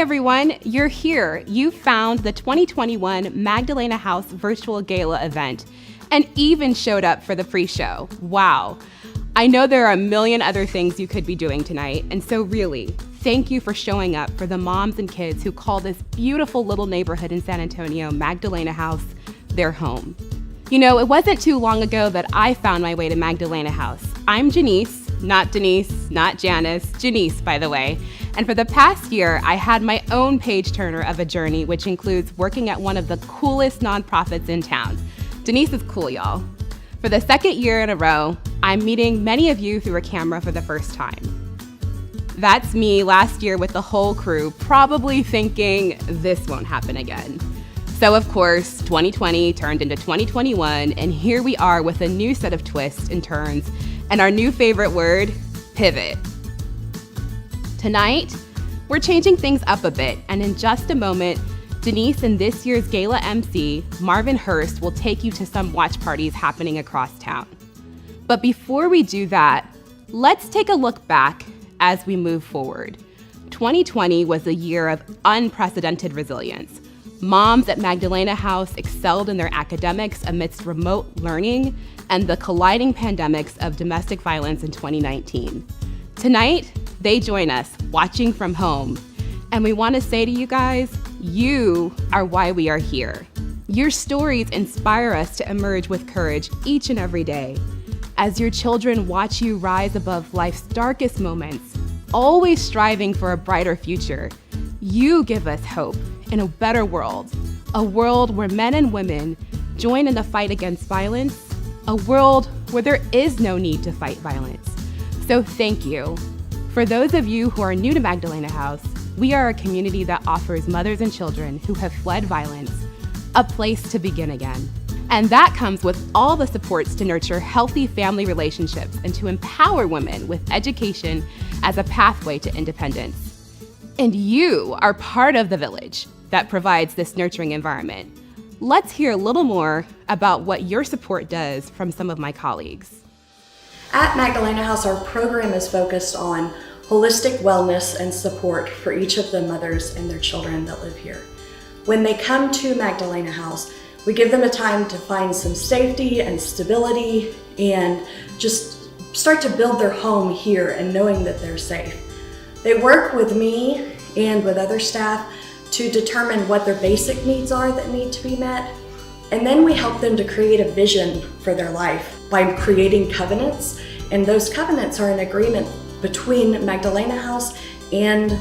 everyone, you're here. You found the 2021 Magdalena House virtual gala event and even showed up for the pre-show. Wow. I know there are a million other things you could be doing tonight, and so really, thank you for showing up for the moms and kids who call this beautiful little neighborhood in San Antonio, Magdalena House, their home. You know, it wasn't too long ago that I found my way to Magdalena House. I'm Janice, not Denise, not Janice, Janice, by the way. And for the past year, I had my own page turner of a journey, which includes working at one of the coolest nonprofits in town. Denise is cool, y'all. For the second year in a row, I'm meeting many of you through a camera for the first time. That's me last year with the whole crew, probably thinking this won't happen again. So of course, 2020 turned into 2021, and here we are with a new set of twists and turns, and our new favorite word, pivot. Tonight, we're changing things up a bit, and in just a moment, Denise and this year's gala MC, Marvin Hurst, will take you to some watch parties happening across town. But before we do that, let's take a look back as we move forward. 2020 was a year of unprecedented resilience. Moms at Magdalena House excelled in their academics amidst remote learning and the colliding pandemics of domestic violence in 2019. Tonight, they join us watching from home. And we want to say to you guys, you are why we are here. Your stories inspire us to emerge with courage each and every day. As your children watch you rise above life's darkest moments, always striving for a brighter future, you give us hope in a better world, a world where men and women join in the fight against violence, a world where there is no need to fight violence. So thank you. For those of you who are new to Magdalena House, we are a community that offers mothers and children who have fled violence a place to begin again. And that comes with all the supports to nurture healthy family relationships and to empower women with education as a pathway to independence. And you are part of the village that provides this nurturing environment. Let's hear a little more about what your support does from some of my colleagues. At Magdalena House, our program is focused on holistic wellness and support for each of the mothers and their children that live here. When they come to Magdalena House, we give them a time to find some safety and stability and just start to build their home here and knowing that they're safe. They work with me and with other staff to determine what their basic needs are that need to be met. And then we help them to create a vision for their life by creating covenants. And those covenants are an agreement between Magdalena House and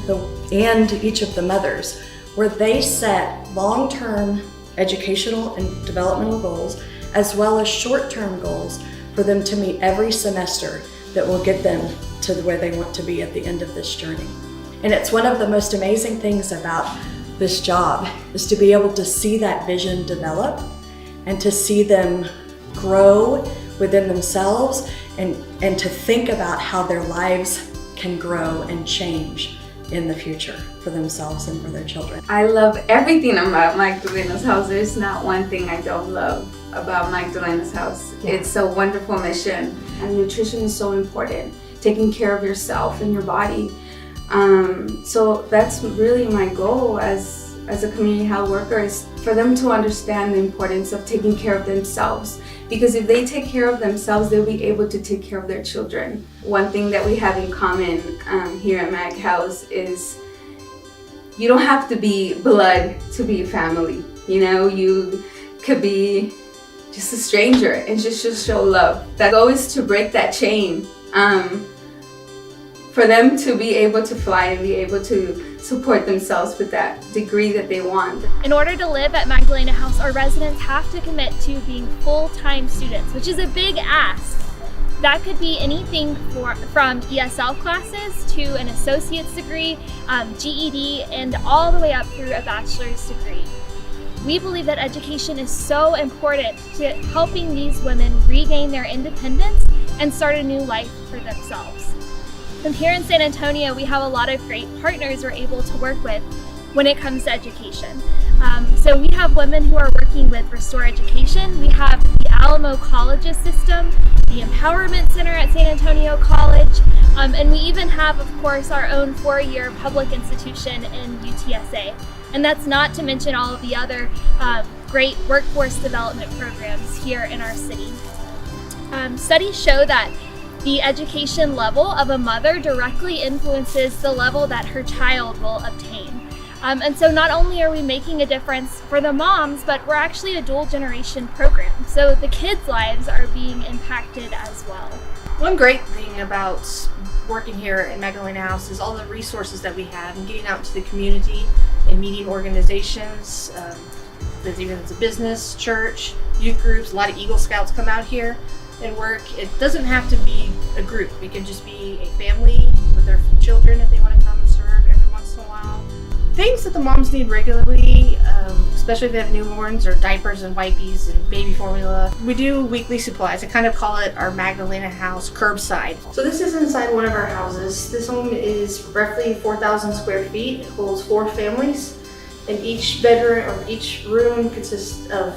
each of the mothers, where they set long-term educational and developmental goals, as well as short-term goals for them to meet every semester that will get them to where they want to be at the end of this journey. And it's one of the most amazing things about this job is to be able to see that vision develop and to see them grow within themselves and to think about how their lives can grow and change in the future for themselves and for their children. I love everything about Magdalena's House. There's not one thing I don't love about Magdalena's House. Yeah. It's a wonderful mission. And nutrition is so important. Taking care of yourself and your body. So that's really my goal as a community health worker, is for them to understand the importance of taking care of themselves. Because if they take care of themselves, they'll be able to take care of their children. One thing that we have in common here at Mag House is you don't have to be blood to be a family. You know, you could be just a stranger and just show love. The goal is to break that chain. For them to be able to fly and be able to support themselves with that degree that they want. In order to live at Magdalena House, our residents have to commit to being full-time students, which is a big ask. That could be anything from ESL classes to an associate's degree, GED, and all the way up through a bachelor's degree. We believe that education is so important to helping these women regain their independence and start a new life for themselves. And here in San Antonio, we have a lot of great partners we're able to work with when it comes to education. So we have women who are working with Restore Education. We have the Alamo Colleges system, the Empowerment Center at San Antonio College, and we even have, of course, our own 4-year public institution in UTSA. And that's not to mention all of the other great workforce development programs here in our city. Studies show that the education level of a mother directly influences the level that her child will obtain. And so not only are we making a difference for the moms, but we're actually a dual generation program. So the kids' lives are being impacted as well. One great thing about working here at Magdalena House is all the resources that we have and getting out to the community and meeting organizations. Even it's a business, church, youth groups, a lot of Eagle Scouts come out here and work. It doesn't have to be a group. It can just be a family with their children if they want to come and serve every once in a while. Things that the moms need regularly, especially if they have newborns, or diapers and wipes and baby formula. We do weekly supplies. I kind of call it our Magdalena House curbside. So this is inside one of our houses. This home is roughly 4,000 square feet. It holds 4 families, and each bedroom or each room consists of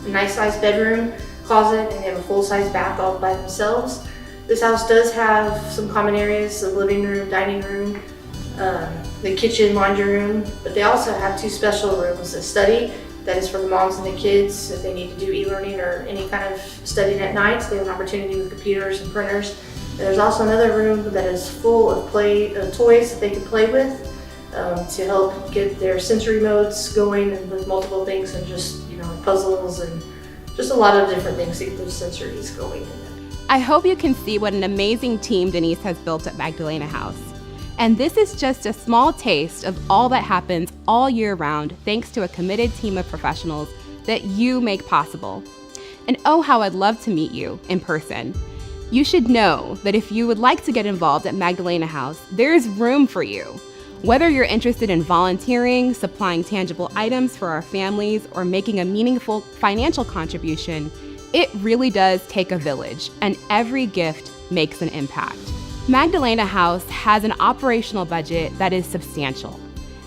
a nice sized bedroom, closet, and they have a full-size bath all by themselves. This house does have some common areas, the living room, dining room, the kitchen, laundry room, but they also have 2 special rooms, a study that is for the moms and the kids if they need to do e-learning or any kind of studying at night, so they have an opportunity with computers and printers. And there's also another room that is full of toys that they can play with to help get their sensory modes going, and with multiple things and just puzzles and just a lot of different things to get those sensories going. I hope you can see what an amazing team Denise has built at Magdalena House. And this is just a small taste of all that happens all year round thanks to a committed team of professionals that you make possible. And oh, how I'd love to meet you in person. You should know that if you would like to get involved at Magdalena House, there is room for you. Whether you're interested in volunteering, supplying tangible items for our families, or making a meaningful financial contribution, it really does take a village, and every gift makes an impact. Magdalena House has an operational budget that is substantial.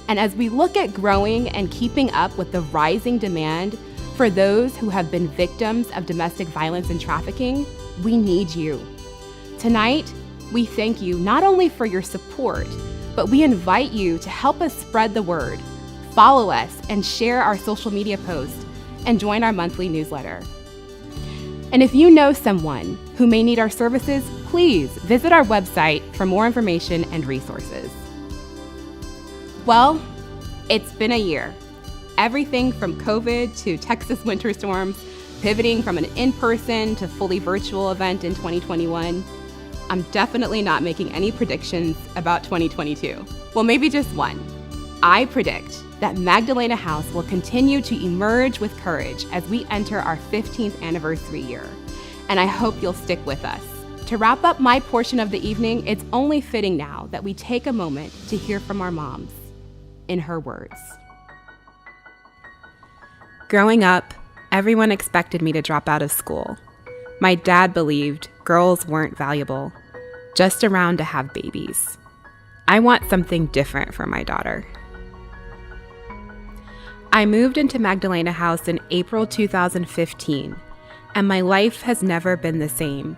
And as we look at growing and keeping up with the rising demand for those who have been victims of domestic violence and trafficking, we need you. Tonight, we thank you not only for your support, but we invite you to help us spread the word, follow us, and share our social media posts, and join our monthly newsletter. And if you know someone who may need our services, please visit our website for more information and resources. Well, it's been a year. Everything from COVID to Texas winter storms, pivoting from an in-person to fully virtual event in 2021. I'm definitely not making any predictions about 2022. Well, maybe just one. I predict that Magdalena House will continue to emerge with courage as we enter our 15th anniversary year. And I hope you'll stick with us. To wrap up my portion of the evening, it's only fitting now that we take a moment to hear from our moms, in her words. Growing up, everyone expected me to drop out of school. My dad believed girls weren't valuable, just around to have babies. I want something different for my daughter. I moved into Magdalena House in April 2015, and my life has never been the same.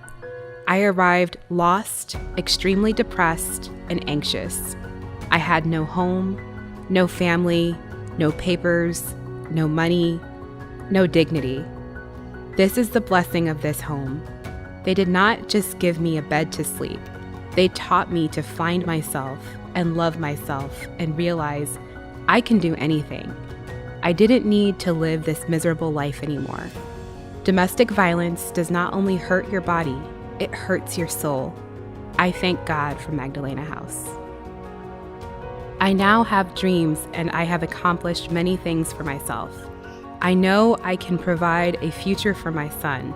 I arrived lost, extremely depressed, and anxious. I had no home, no family, no papers, no money, no dignity. This is the blessing of this home. They did not just give me a bed to sleep. They taught me to find myself and love myself and realize I can do anything. I didn't need to live this miserable life anymore. Domestic violence does not only hurt your body, it hurts your soul. I thank God for Magdalena House. I now have dreams and I have accomplished many things for myself. I know I can provide a future for my son.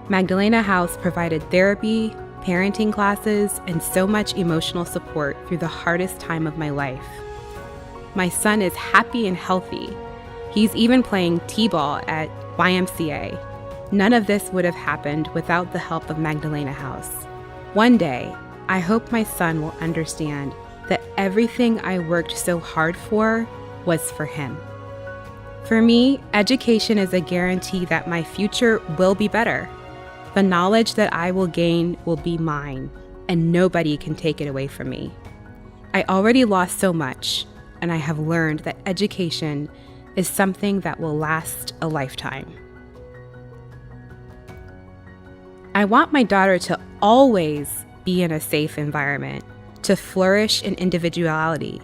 Magdalena House provided therapy, parenting classes, and so much emotional support through the hardest time of my life. My son is happy and healthy. He's even playing t-ball at YMCA. None of this would have happened without the help of Magdalena House. One day, I hope my son will understand that everything I worked so hard for was for him. For me, education is a guarantee that my future will be better. The knowledge that I will gain will be mine, and nobody can take it away from me. I already lost so much, and I have learned that education is something that will last a lifetime. I want my daughter to always be in a safe environment, to flourish in individuality.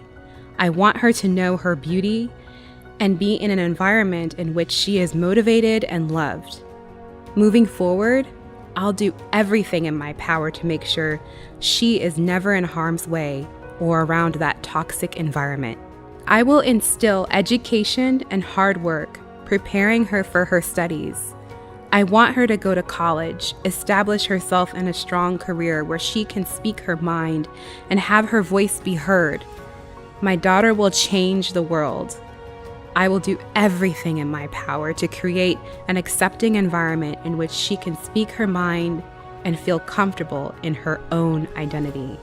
I want her to know her beauty and be in an environment in which she is motivated and loved. Moving forward, I'll do everything in my power to make sure she is never in harm's way or around that toxic environment. I will instill education and hard work, preparing her for her studies. I want her to go to college, establish herself in a strong career where she can speak her mind and have her voice be heard. My daughter will change the world. I will do everything in my power to create an accepting environment in which she can speak her mind and feel comfortable in her own identity.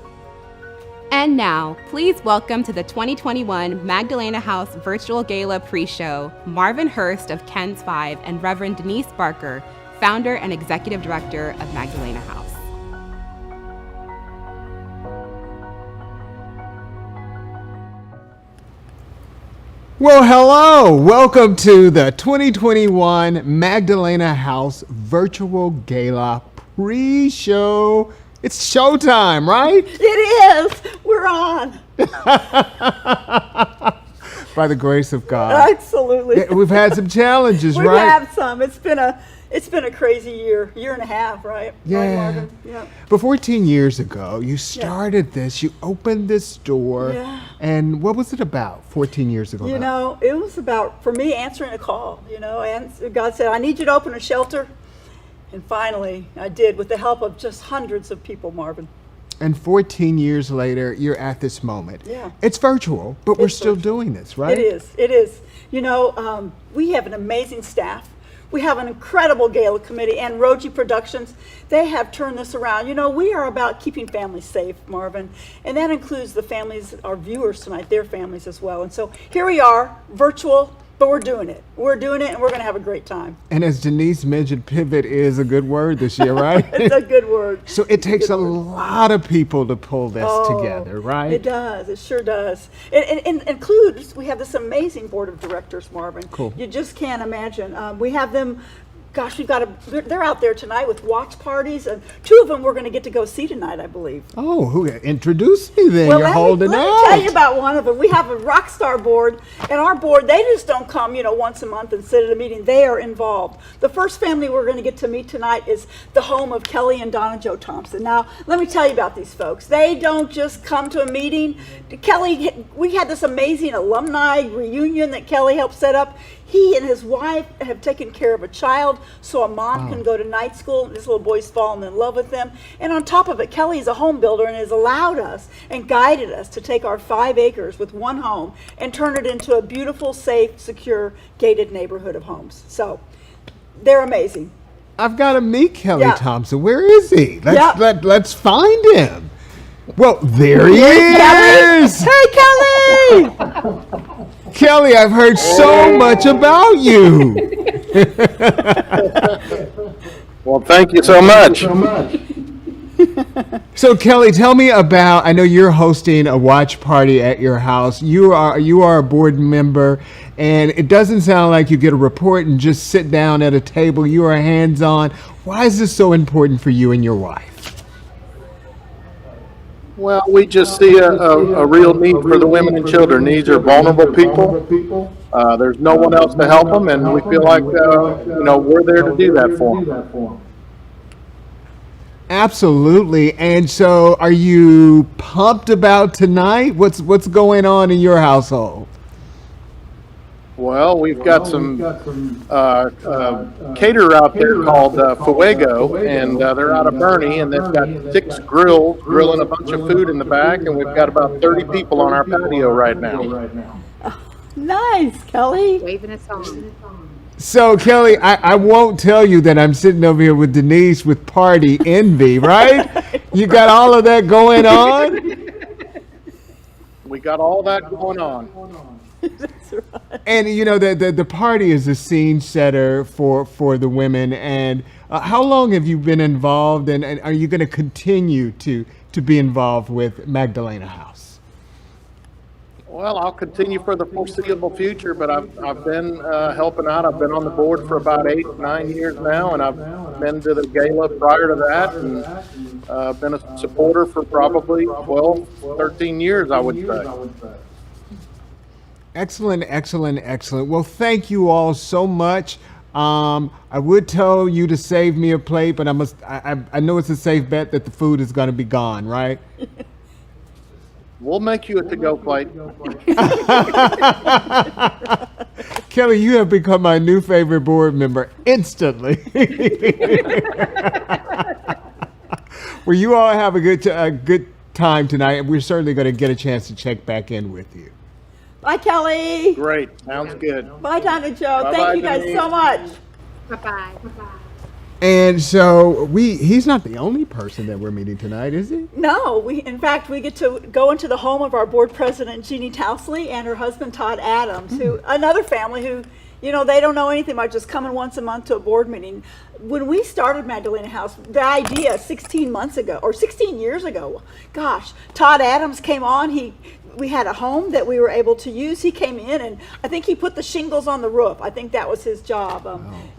And now, please welcome to the 2021 Magdalena House Virtual Gala Pre-Show, Marvin Hurst of Ken's 5 and Reverend Denise Barker, founder and executive director of Magdalena House. Well, hello! Welcome to the 2021 Magdalena House Virtual Gala Pre-Show. It's showtime, right? It is. We're on. By the grace of God. Absolutely. Yeah, we've had some challenges, We've right? had some. It's been a crazy year and a half, right? Yeah. Right, Marvin? Yeah. But 14 years ago, you started this. You opened this door. Yeah. And what was it about 14 years ago? You know, it was about, for me, answering a call. You know, and God said, I need you to open a shelter. And finally, I did, with the help of just hundreds of people, Marvin. And 14 years later, you're at this moment. Yeah. It's virtual, but we're It's still virtual. doing this, right? It is. It is. You know, we have an amazing staff. We have an incredible gala committee, and Roji Productions. They have turned this around. You know, we are about keeping families safe, Marvin, and that includes the families, our viewers tonight, their families as well. And so here we are, virtual, but we're doing it. We're doing it, and we're going to have a great time. And as Denise mentioned, pivot is a good word this year, right? It's a good word. So it takes a lot of people to pull this together, right? It does. It sure does. It includes, we have this amazing board of directors, Marvin. Cool. You just can't imagine. We have them, gosh, they're out there tonight with watch parties, and two of them we're going to get to go see tonight, I believe. Oh, who introduce me then? Well, You're holding let me out. tell you about one of them. We have a rock star board, and our board, they just don't come, once a month and sit at a meeting. They are involved. The first family we're going to get to meet tonight is the home of Kelly and Donna Jo Thompson. Now, let me tell you about these folks. They don't just come to a meeting. Kelly, we had this amazing alumni reunion that Kelly helped set up. He and his wife have taken care of a child so a mom can go to night school. This little boy's fallen in love with them. And on top of it, Kelly's a home builder and has allowed us and guided us to take our 5 acres with one home and turn it into a beautiful, safe, secure, gated neighborhood of homes. So they're amazing. I've got to meet Kelly Yeah. Thompson. Where is he? Yeah. Let's find him. Well, there he Kelly. is. Hey, Kelly! Kelly, I've heard so much about you. Well, thank you so much. So Kelly, tell me about, I know you're hosting a watch party at your house. You are a board member, and it doesn't sound like you get a report and just sit down at a table. You are hands-on. Why is this so important for you and your wife? Well, we just see a real need for the women and children. These are vulnerable people. There's no one else to help them, and we feel like we're there to do that for them. Absolutely. And so are you pumped about tonight? What's going on in your household? Well, we've got some caterer out there called Fuego, and they're out of Bernie, and they've got 6 grills grilling a bunch of food in the back, and we've got about 30 people on our patio right now. Nice, Kelly. Waving us on. So Kelly, I won't tell you that I'm sitting over here with Denise with party envy, right? You got all of that going on? We got all that going on. That's right. And the party is a scene setter for the women. And how long have you been involved, and are you going to continue to be involved with Magdalena House? Well, I'll continue for the foreseeable future, but I've been helping out. I've been on the board for about 8, 9 years now, and I've been to the gala prior to that, and been a supporter for probably 12, 13 years, I would say. Excellent, excellent, excellent. Well, thank you all so much. I would tell you to save me a plate, but I know it's a safe bet that the food is going to be gone, right? We'll make you a to-go plate. Kelly, you have become my new favorite board member instantly. Well, you all have a good time tonight, and we're certainly going to get a chance to check back in with you. Bye, Kelly. Great. Sounds good. Bye, Donna Joe. Bye-bye, Thank you guys Denise. so much. Bye-bye. Bye-bye. And so he's not the only person that we're meeting tonight, is he? No, in fact, we get to go into the home of our board president, Jeannie Tousley, and her husband, Todd Adams, who another family who, they don't know anything about just coming once a month to a board meeting. When we started Magdalena House, the idea 16 months ago, or 16 years ago, gosh, Todd Adams came on. We had a home that we were able to use. He came in, and I think he put the shingles on the roof. I think that was his job.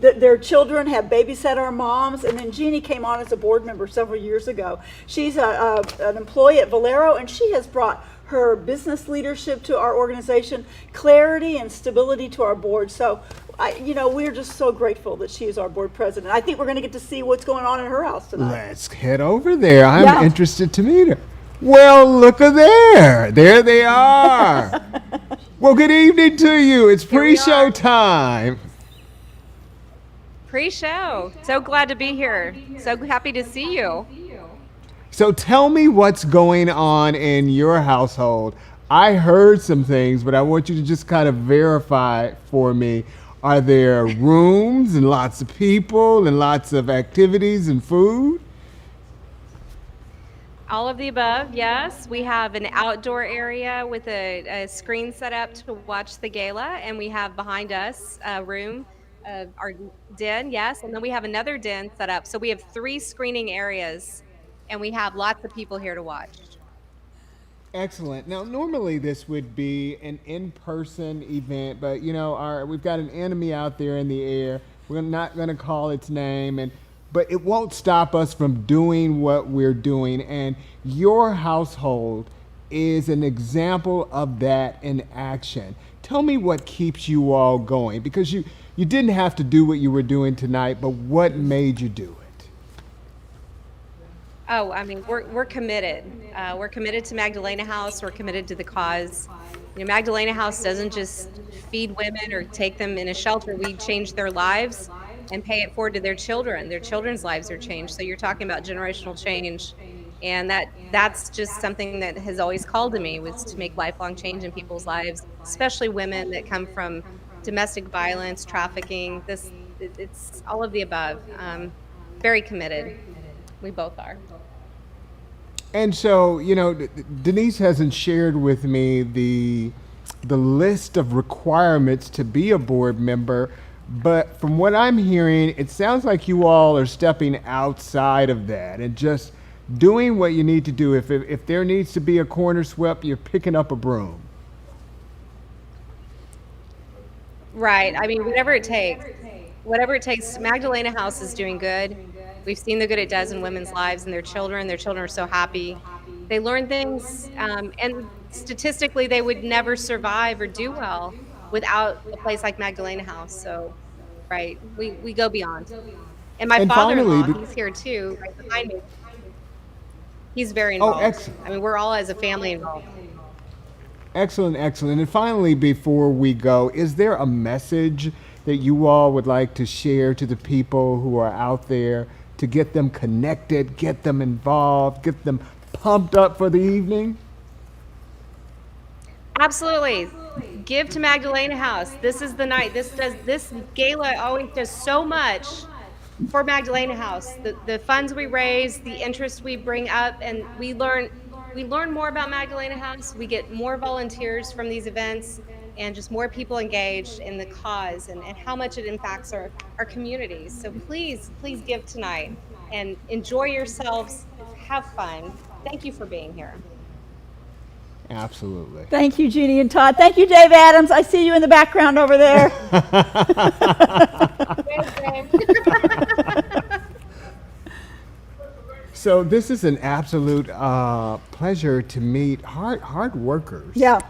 Their children have babysat our moms, and then Jeannie came on as a board member several years ago. She's an employee at Valero, and she has brought her business leadership to our organization, clarity and stability to our board. So, we're just so grateful that she is our board president. I think we're going to get to see what's going on in her house tonight. Let's head over there. I'm Yeah. interested to meet her. Well, look at there. There they are. Well, good evening to you. It's pre-show time. Pre-show. So glad to be here. So happy to see you. So tell me what's going on in your household. I heard some things, but I want you to just kind of verify for me. Are there rooms and lots of people and lots of activities and food? All of the above, yes. We have an outdoor area with a screen set up to watch the gala, and we have behind us a room, our den, yes, and then we have another den set up. So we have 3 screening areas, and we have lots of people here to watch. Excellent. Now, normally this would be an in-person event, but we've got an enemy out there in the air. We're not going to call its name, but it won't stop us from doing what we're doing. And your household is an example of that in action. Tell me what keeps you all going, because you didn't have to do what you were doing tonight, but what made you do it? Oh, I mean, we're committed. We're committed to Magdalena House. We're committed to the cause. Magdalena House doesn't just feed women or take them in a shelter. We change their lives and pay it forward to their children. Their children's lives are changed. So you're talking about generational change. And that's just something that has always called to me, was to make lifelong change in people's lives, especially women that come from domestic violence, trafficking. It's all of the above. Very committed. We both are. And so, Denise hasn't shared with me the list of requirements to be a board member, but from what I'm hearing, it sounds like you all are stepping outside of that and just doing what you need to do. If there needs to be a corner swept, you're picking up a broom. Right. I mean, whatever it takes. Whatever it takes. Magdalena House is doing good. We've seen the good it does in women's lives and their children. Their children are so happy. They learn things, and statistically, they would never survive or do well without a place like Magdalena House. So, right, we go beyond. And my father-in-law, he's here too, right behind me. He's very involved. Oh, excellent. I mean, we're all as a family involved. Excellent, excellent. And finally, before we go, is there a message that you all would like to share to the people who are out there to get them connected, get them involved, get them pumped up for the evening? Absolutely. Give to Magdalena House. This is the night. This gala always does so much for Magdalena House. The funds we raise, the interest we bring up, and we learn more about Magdalena House. We get more volunteers from these events. and just more people engaged in the cause and how much it impacts our communities. So please give tonight and enjoy yourselves, have fun. Thank you for being here. Absolutely. Thank you, Jeannie and Todd. Thank you, Dave Adams. I see you in the background over there. So this is an absolute pleasure to meet hard workers. Yeah.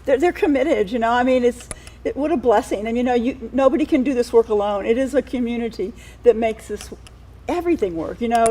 They're committed, you know. I mean, what a blessing. And, you know, nobody can do this work alone. It is a community that makes everything work. You know,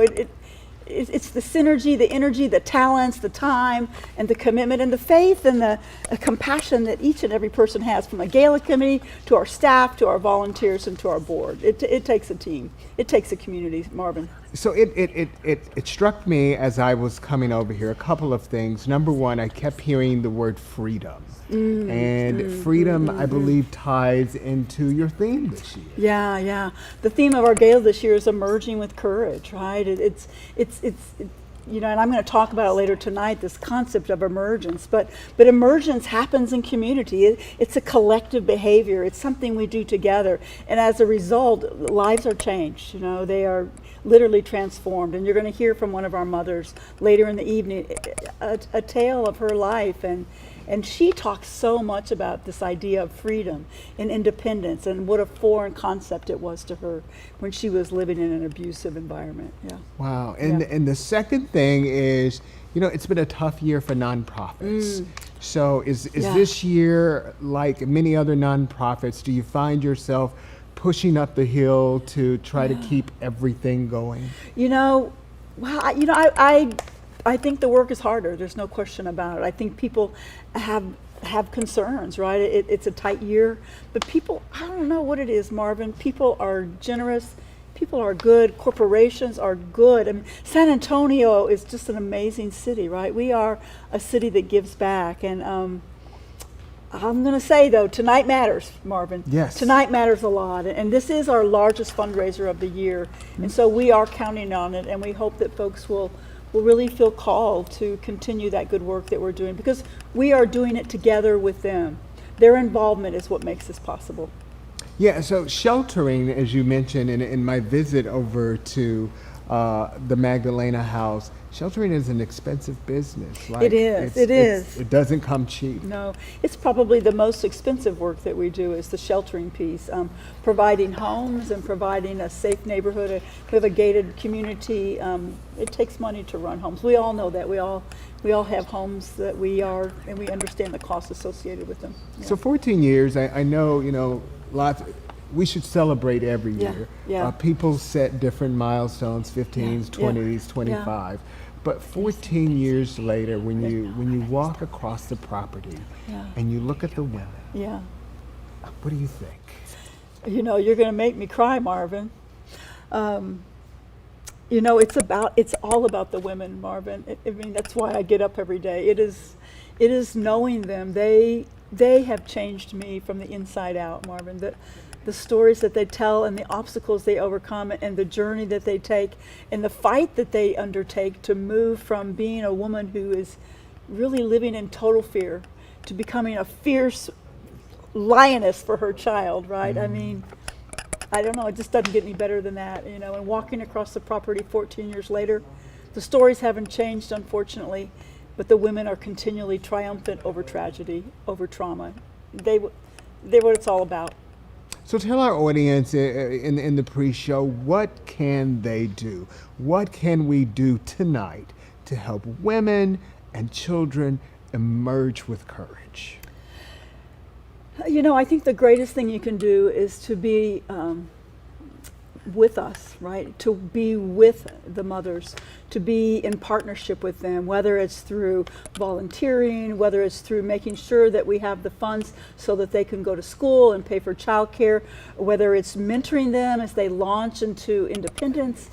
it's the synergy, the energy, the talents, the time, and the commitment, and the faith, and the compassion that each and every person has, from a gala committee to our staff, to our volunteers, and to our board. It takes a team. It takes a community, Marvin. So it struck me as I was coming over here, a couple of things. Number one, I kept hearing the word freedom. Freedom, I believe, ties into your theme this year. Yeah. The theme of our gala this year is emerging with courage, right? It's you know, and I'm going to talk about it later tonight, this concept of emergence. But emergence happens in community. It's a collective behavior. It's something we do together. And as a result, lives are changed. You know, they are literally transformed. And you're going to hear from one of our mothers later in the evening a tale of her life. And she talks so much about this idea of freedom and independence, and what a foreign concept it was to her when she was living in an abusive environment. Yeah. Wow. And the second thing is, you know, it's been a tough year for nonprofits. So is this year, like many other nonprofits, do you find yourself pushing up the hill to try to keep everything going? You know, well, I think the work is harder. There's no question about it. I think people have concerns, right? It's a tight year, but people, I don't know what it is, Marvin. People are generous. People are good. Corporations are good. I mean, San Antonio is just an amazing city, right? We are a city that gives back. And I'm going to say, though, tonight matters, Marvin. Yes. Tonight matters a lot. And this is our largest fundraiser of the year. And so we are counting on it, and we hope that folks will really feel called to continue that good work that we're doing, because we are doing it together with them. Their involvement is what makes this possible. Yeah, so sheltering, as you mentioned in my visit over to the Magdalena House, sheltering is an expensive business. It is. It doesn't come cheap. No, it's probably the most expensive work that we do is the sheltering piece, providing homes and providing a safe neighborhood. We have a gated community. It takes money to run homes. We all know that. We all have homes that and we understand the costs associated with them. Yeah. So 14 years, I know, you know, we should celebrate every year. Yeah. People set different milestones, 15s, 20s, 25. But 14 years later, when you walk across the property and you look at the women, what do you think? You know, you're going to make me cry, Marvin. You know, it's all about the women, Marvin. I mean, that's why I get up every day. It is knowing them. They have changed me from the inside out, Marvin. The stories that they tell, and the obstacles they overcome, and the journey that they take, and the fight that they undertake to move from being a woman who is really living in total fear to becoming a fierce lioness for her child, right? I mean, I don't know, it just doesn't get any better than that, you know. And walking across the property 14 years later, the stories haven't changed, unfortunately, but the women are continually triumphant over tragedy, over trauma. They're what it's all about. So tell our audience in the pre-show, what can they do? What can we do tonight to help women and children emerge with courage? You know, I think the greatest thing you can do is to be with us, right? To be with the mothers, to be in partnership with them, whether it's through volunteering, whether it's through making sure that we have the funds so that they can go to school and pay for childcare, whether it's mentoring them as they launch into independence,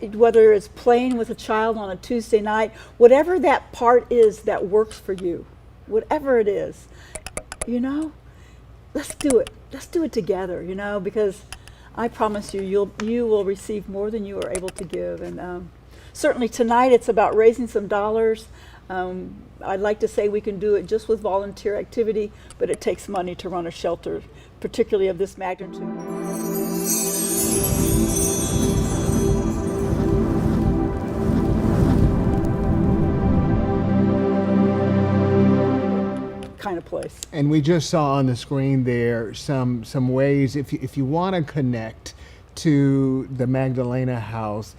whether it's playing with a child on a Tuesday night, whatever that part is that works for you, whatever it is, you know, let's do it. Let's do it together, you know, because I promise you, you will receive more than you are able to give. And certainly tonight it's about raising some dollars. I'd like to say we can do it just with volunteer activity, but it takes money to run a shelter, particularly of this magnitude. Kind of place. And we just saw on the screen there some ways, if you want to connect to the Magdalena House,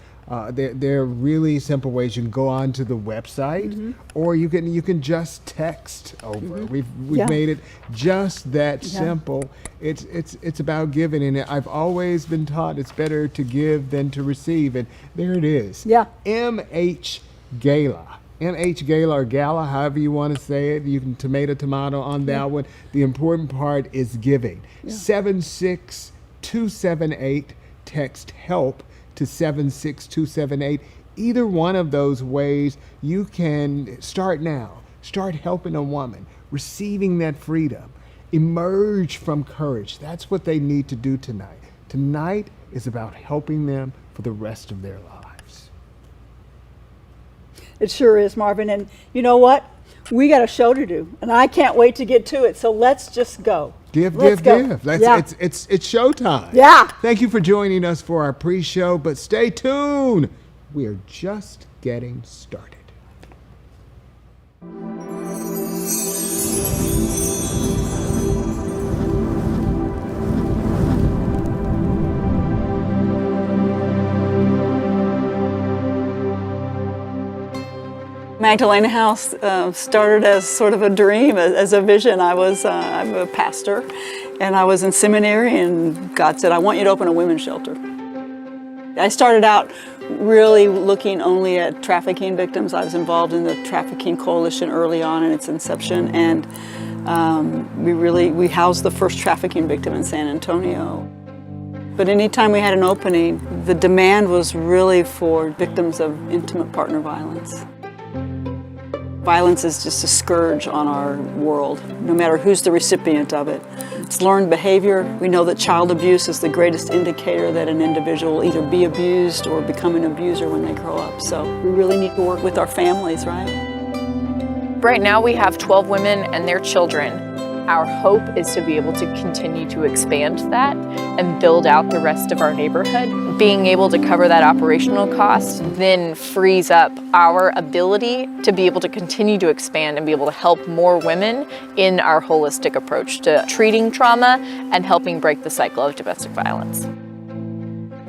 there are really simple ways. You can go onto the website, or you can just text over. We've made it just that simple. It's about giving, and I've always been taught it's better to give than to receive, and there it is. Yeah. MHGALA. MHGALA or Gala, however you want to say it. You can tomato on that one. The important part is giving. 76278. Text HELP to 76278. Either one of those ways, you can start now. Start helping a woman, receiving that freedom, emerge from courage. That's what they need to do tonight. Tonight is about helping them for the rest of their lives. It sure is, Marvin. And you know what? We got a show to do, and I can't wait to get to it. So let's just go. Give. It's showtime. Yeah. Thank you for joining us for our pre-show, but stay tuned. We are just getting started. Magdalena House started as sort of a dream, as a vision. I'm a pastor, and I was in seminary, and God said, I want you to open a women's shelter. I started out really looking only at trafficking victims. I was involved in the Trafficking Coalition early on in its inception, and we housed the first trafficking victim in San Antonio. But anytime we had an opening, the demand was really for victims of intimate partner violence. Violence is just a scourge on our world, no matter who's the recipient of it. It's learned behavior. We know that child abuse is the greatest indicator that an individual will either be abused or become an abuser when they grow up. So we really need to work with our families, right? Right now we have 12 women and their children. Our hope is to be able to continue to expand that and build out the rest of our neighborhood. Being able to cover that operational cost then frees up our ability to be able to continue to expand and be able to help more women in our holistic approach to treating trauma and helping break the cycle of domestic violence.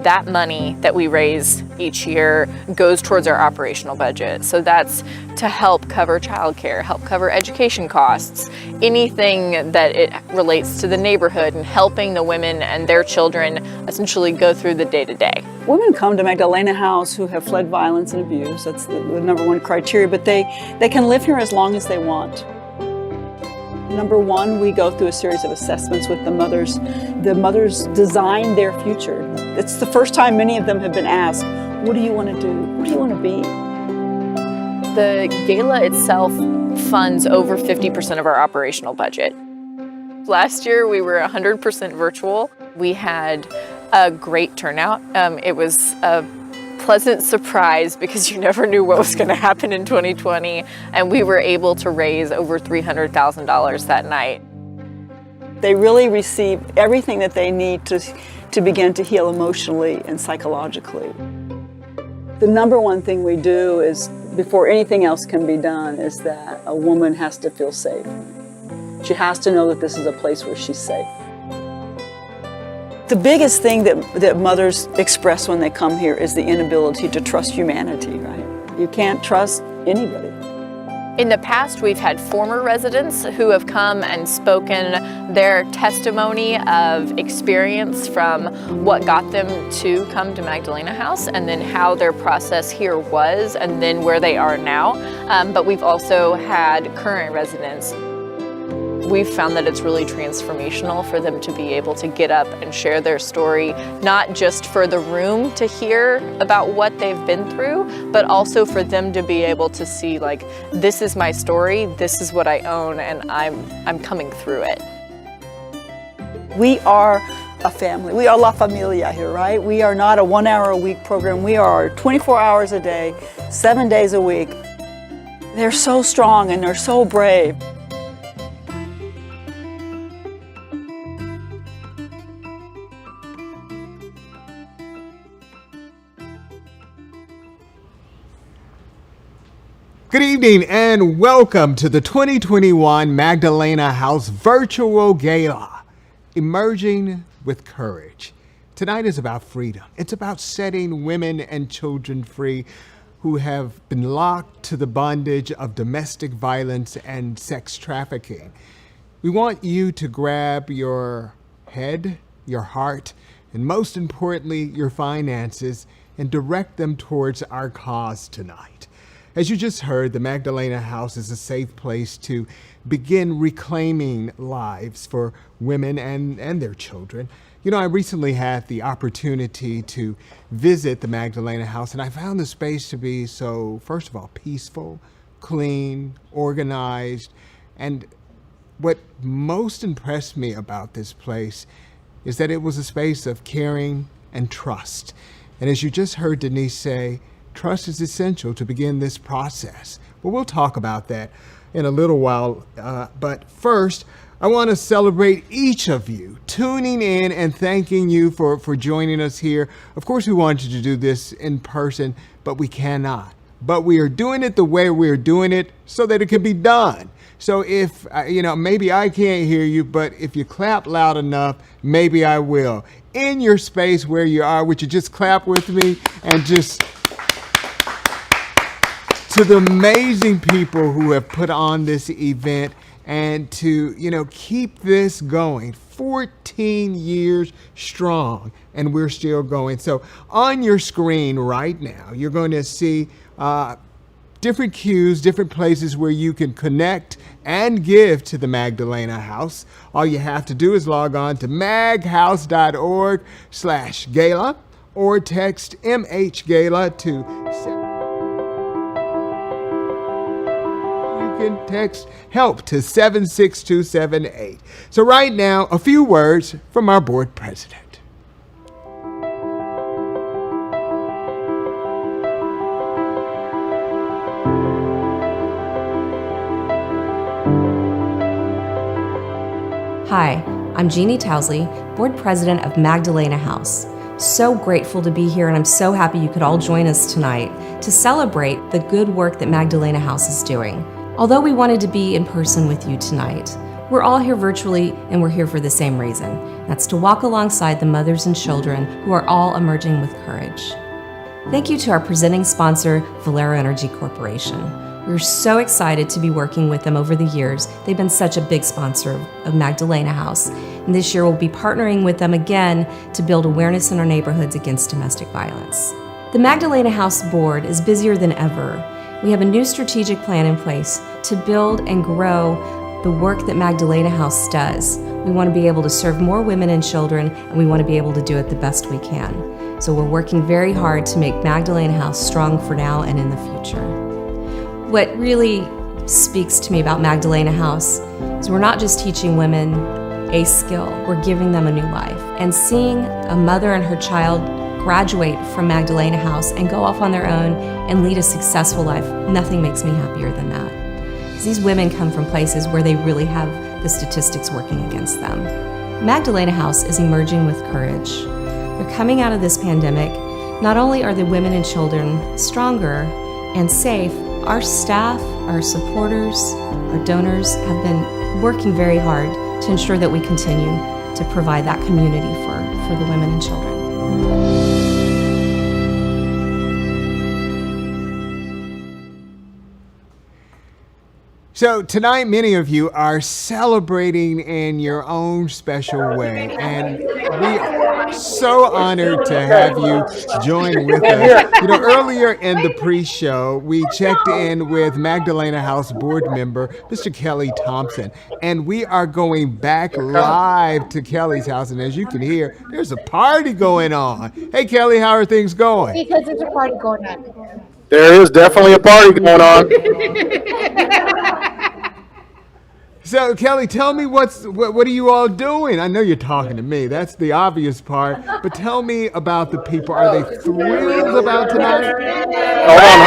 That money that we raise each year goes towards our operational budget. So that's to help cover childcare, help cover education costs, anything that it relates to the neighborhood and helping the women and their children essentially go through the day-to-day. Women come to Magdalena House who have fled violence and abuse. That's the number one criteria, but they can live here as long as they want. Number one, we go through a series of assessments with the mothers. The mothers design their future. It's the first time many of them have been asked, what do you want to do? What do you want to be? The gala itself funds over 50% of our operational budget. Last year we were 100% virtual. We had a great turnout. It was a pleasant surprise because you never knew what was going to happen in 2020, and we were able to raise over $300,000 that night. They really receive everything that they need to begin to heal emotionally and psychologically. The number one thing we do is, before anything else can be done, is that a woman has to feel safe. She has to know that this is a place where she's safe. The biggest thing that mothers express when they come here is the inability to trust humanity, right? You can't trust anybody. In the past, we've had former residents who have come and spoken their testimony of experience from what got them to come to Magdalena House and then how their process here was and then where they are now. But we've also had current residents. We've found that it's really transformational for them to be able to get up and share their story, not just for the room to hear about what they've been through, but also for them to be able to see, like, this is my story, this is what I own, and I'm coming through it. We are a family. We are La Familia here, right? We are not a 1 hour a week program. We are 24 hours a day, 7 days a week. They're so strong and they're so brave. Good evening and welcome to the 2021 Magdalena House Virtual Gala, Emerging with Courage. Tonight is about freedom. It's about setting women and children free who have been locked to the bondage of domestic violence and sex trafficking. We want you to grab your head, your heart, and most importantly, your finances and direct them towards our cause tonight. As you just heard, the Magdalena House is a safe place to begin reclaiming lives for women and their children. You know, I recently had the opportunity to visit the Magdalena House, and I found the space to be so, first of all, peaceful, clean, organized, and what most impressed me about this place is that it was a space of caring and trust. And as you just heard Denise say, trust is essential to begin this process. Well, we'll talk about that in a little while. But first, I want to celebrate each of you tuning in and thanking you for joining us here. Of course, we wanted to do this in person, but we cannot. But we are doing it the way we're doing it so that it can be done. So if, maybe I can't hear you, but if you clap loud enough, maybe I will. In your space where you are, would you just clap with me and just... to the amazing people who have put on this event and to, keep this going. 14 years strong, and we're still going. So on your screen right now, you're going to see different cues, different places where you can connect and give to the Magdalena House. All you have to do is log on to maghouse.org/gala or text MHGALA to text HELP to 76278. So right now, a few words from our board president. Hi, I'm Jeannie Towsley, board president of Magdalena House. So grateful to be here, and I'm so happy you could all join us tonight to celebrate the good work that Magdalena House is doing. Although we wanted to be in person with you tonight, we're all here virtually, and we're here for the same reason. That's to walk alongside the mothers and children who are all emerging with courage. Thank you to our presenting sponsor, Valero Energy Corporation. We're so excited to be working with them over the years. They've been such a big sponsor of Magdalena House. And this year we'll be partnering with them again to build awareness in our neighborhoods against domestic violence. The Magdalena House board is busier than ever. We have a new strategic plan in place to build and grow the work that Magdalena House does. We want to be able to serve more women and children, and we want to be able to do it the best we can. So we're working very hard to make Magdalena House strong for now and in the future. What really speaks to me about Magdalena House is we're not just teaching women a skill, we're giving them a new life. And seeing a mother and her child graduate from Magdalena House and go off on their own and lead a successful life, nothing makes me happier than that. Because these women come from places where they really have the statistics working against them. Magdalena House is emerging with courage. They're coming out of this pandemic. Not only are the women and children stronger and safe, our staff, our supporters, our donors have been working very hard to ensure that we continue to provide that community for the women and children. So tonight, many of you are celebrating in your own special way, and we are so honored to have you join with us. Earlier in the pre-show, we checked in with Magdalena House board member, Mr. Kelly Thompson, and we are going back live to Kelly's house, and as you can hear, there's a party going on. Hey, Kelly, how are things going? Because there's a party going on. There is definitely a party going on. So Kelly, tell me what are you all doing? I know you're talking to me. That's the obvious part. But tell me about the people. Are they thrilled about tonight? Hold on.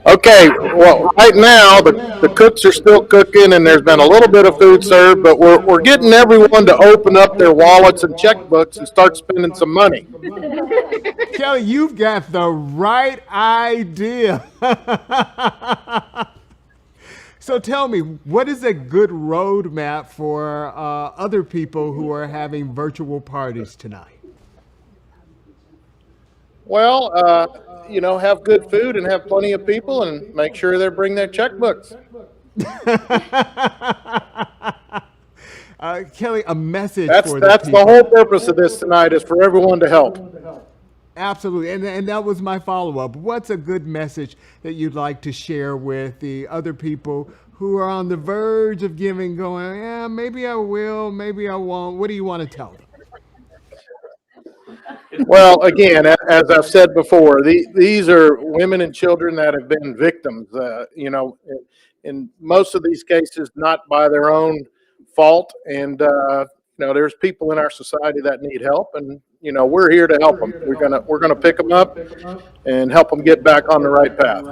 Okay, well, right now the cooks are still cooking, and there's been a little bit of food served, but we're getting everyone to open up their wallets and checkbooks and start spending some money. Kelly, you've got the right idea. So tell me, what is a good roadmap for other people who are having virtual parties tonight? Well, have good food and have plenty of people, and make sure they bring their checkbooks. Kelly, a message That's for the the people. whole purpose of this tonight, is for everyone to help. Absolutely, and that was my follow-up. What's a good message that you'd like to share with the other people who are on the verge of giving, going, yeah, maybe I will, maybe I won't? What do you want to tell them? Well, again, as I've said before, these are women and children that have been victims, in most of these cases, not by their own fault. And, there's people in our society that need help, and, we're here to help them. We're gonna pick them up and help them get back on the right path.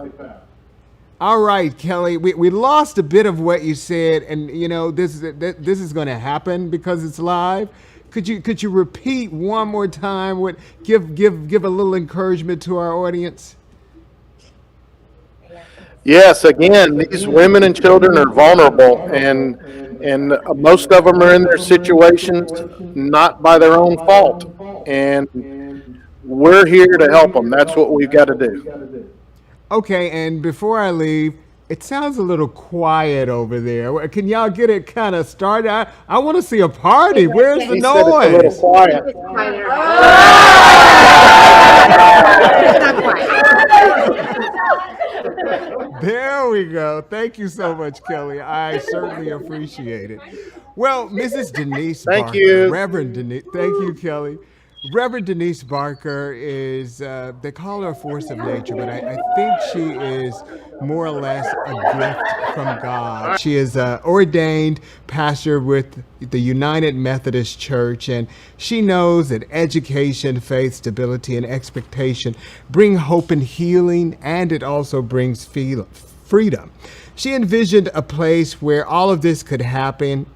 All right, Kelly, we lost a bit of what you said, and, this is going to happen because it's live. Could you repeat one more time? Give a little encouragement to our audience. Yes, again, these women and children are vulnerable, and most of them are in their situations not by their own fault, and we're here to help them. That's what we've got to do. Okay, and before I leave, it sounds a little quiet over there. Can y'all get it kind of started? I want to see a party. Where's the He said it's a little noise? quiet. There we go. Thank you so much, Kelly. I certainly appreciate it. Well, Mrs. Denise Thank Barker, you. Reverend Denise, thank you, Kelly. Reverend Denise Barker is, they call her a force of nature, but I think she is more or less a gift from God. She is an ordained pastor with the United Methodist Church, and she knows that education, faith, stability, and expectation bring hope and healing, and it also brings freedom. She envisioned a place where all of this could happen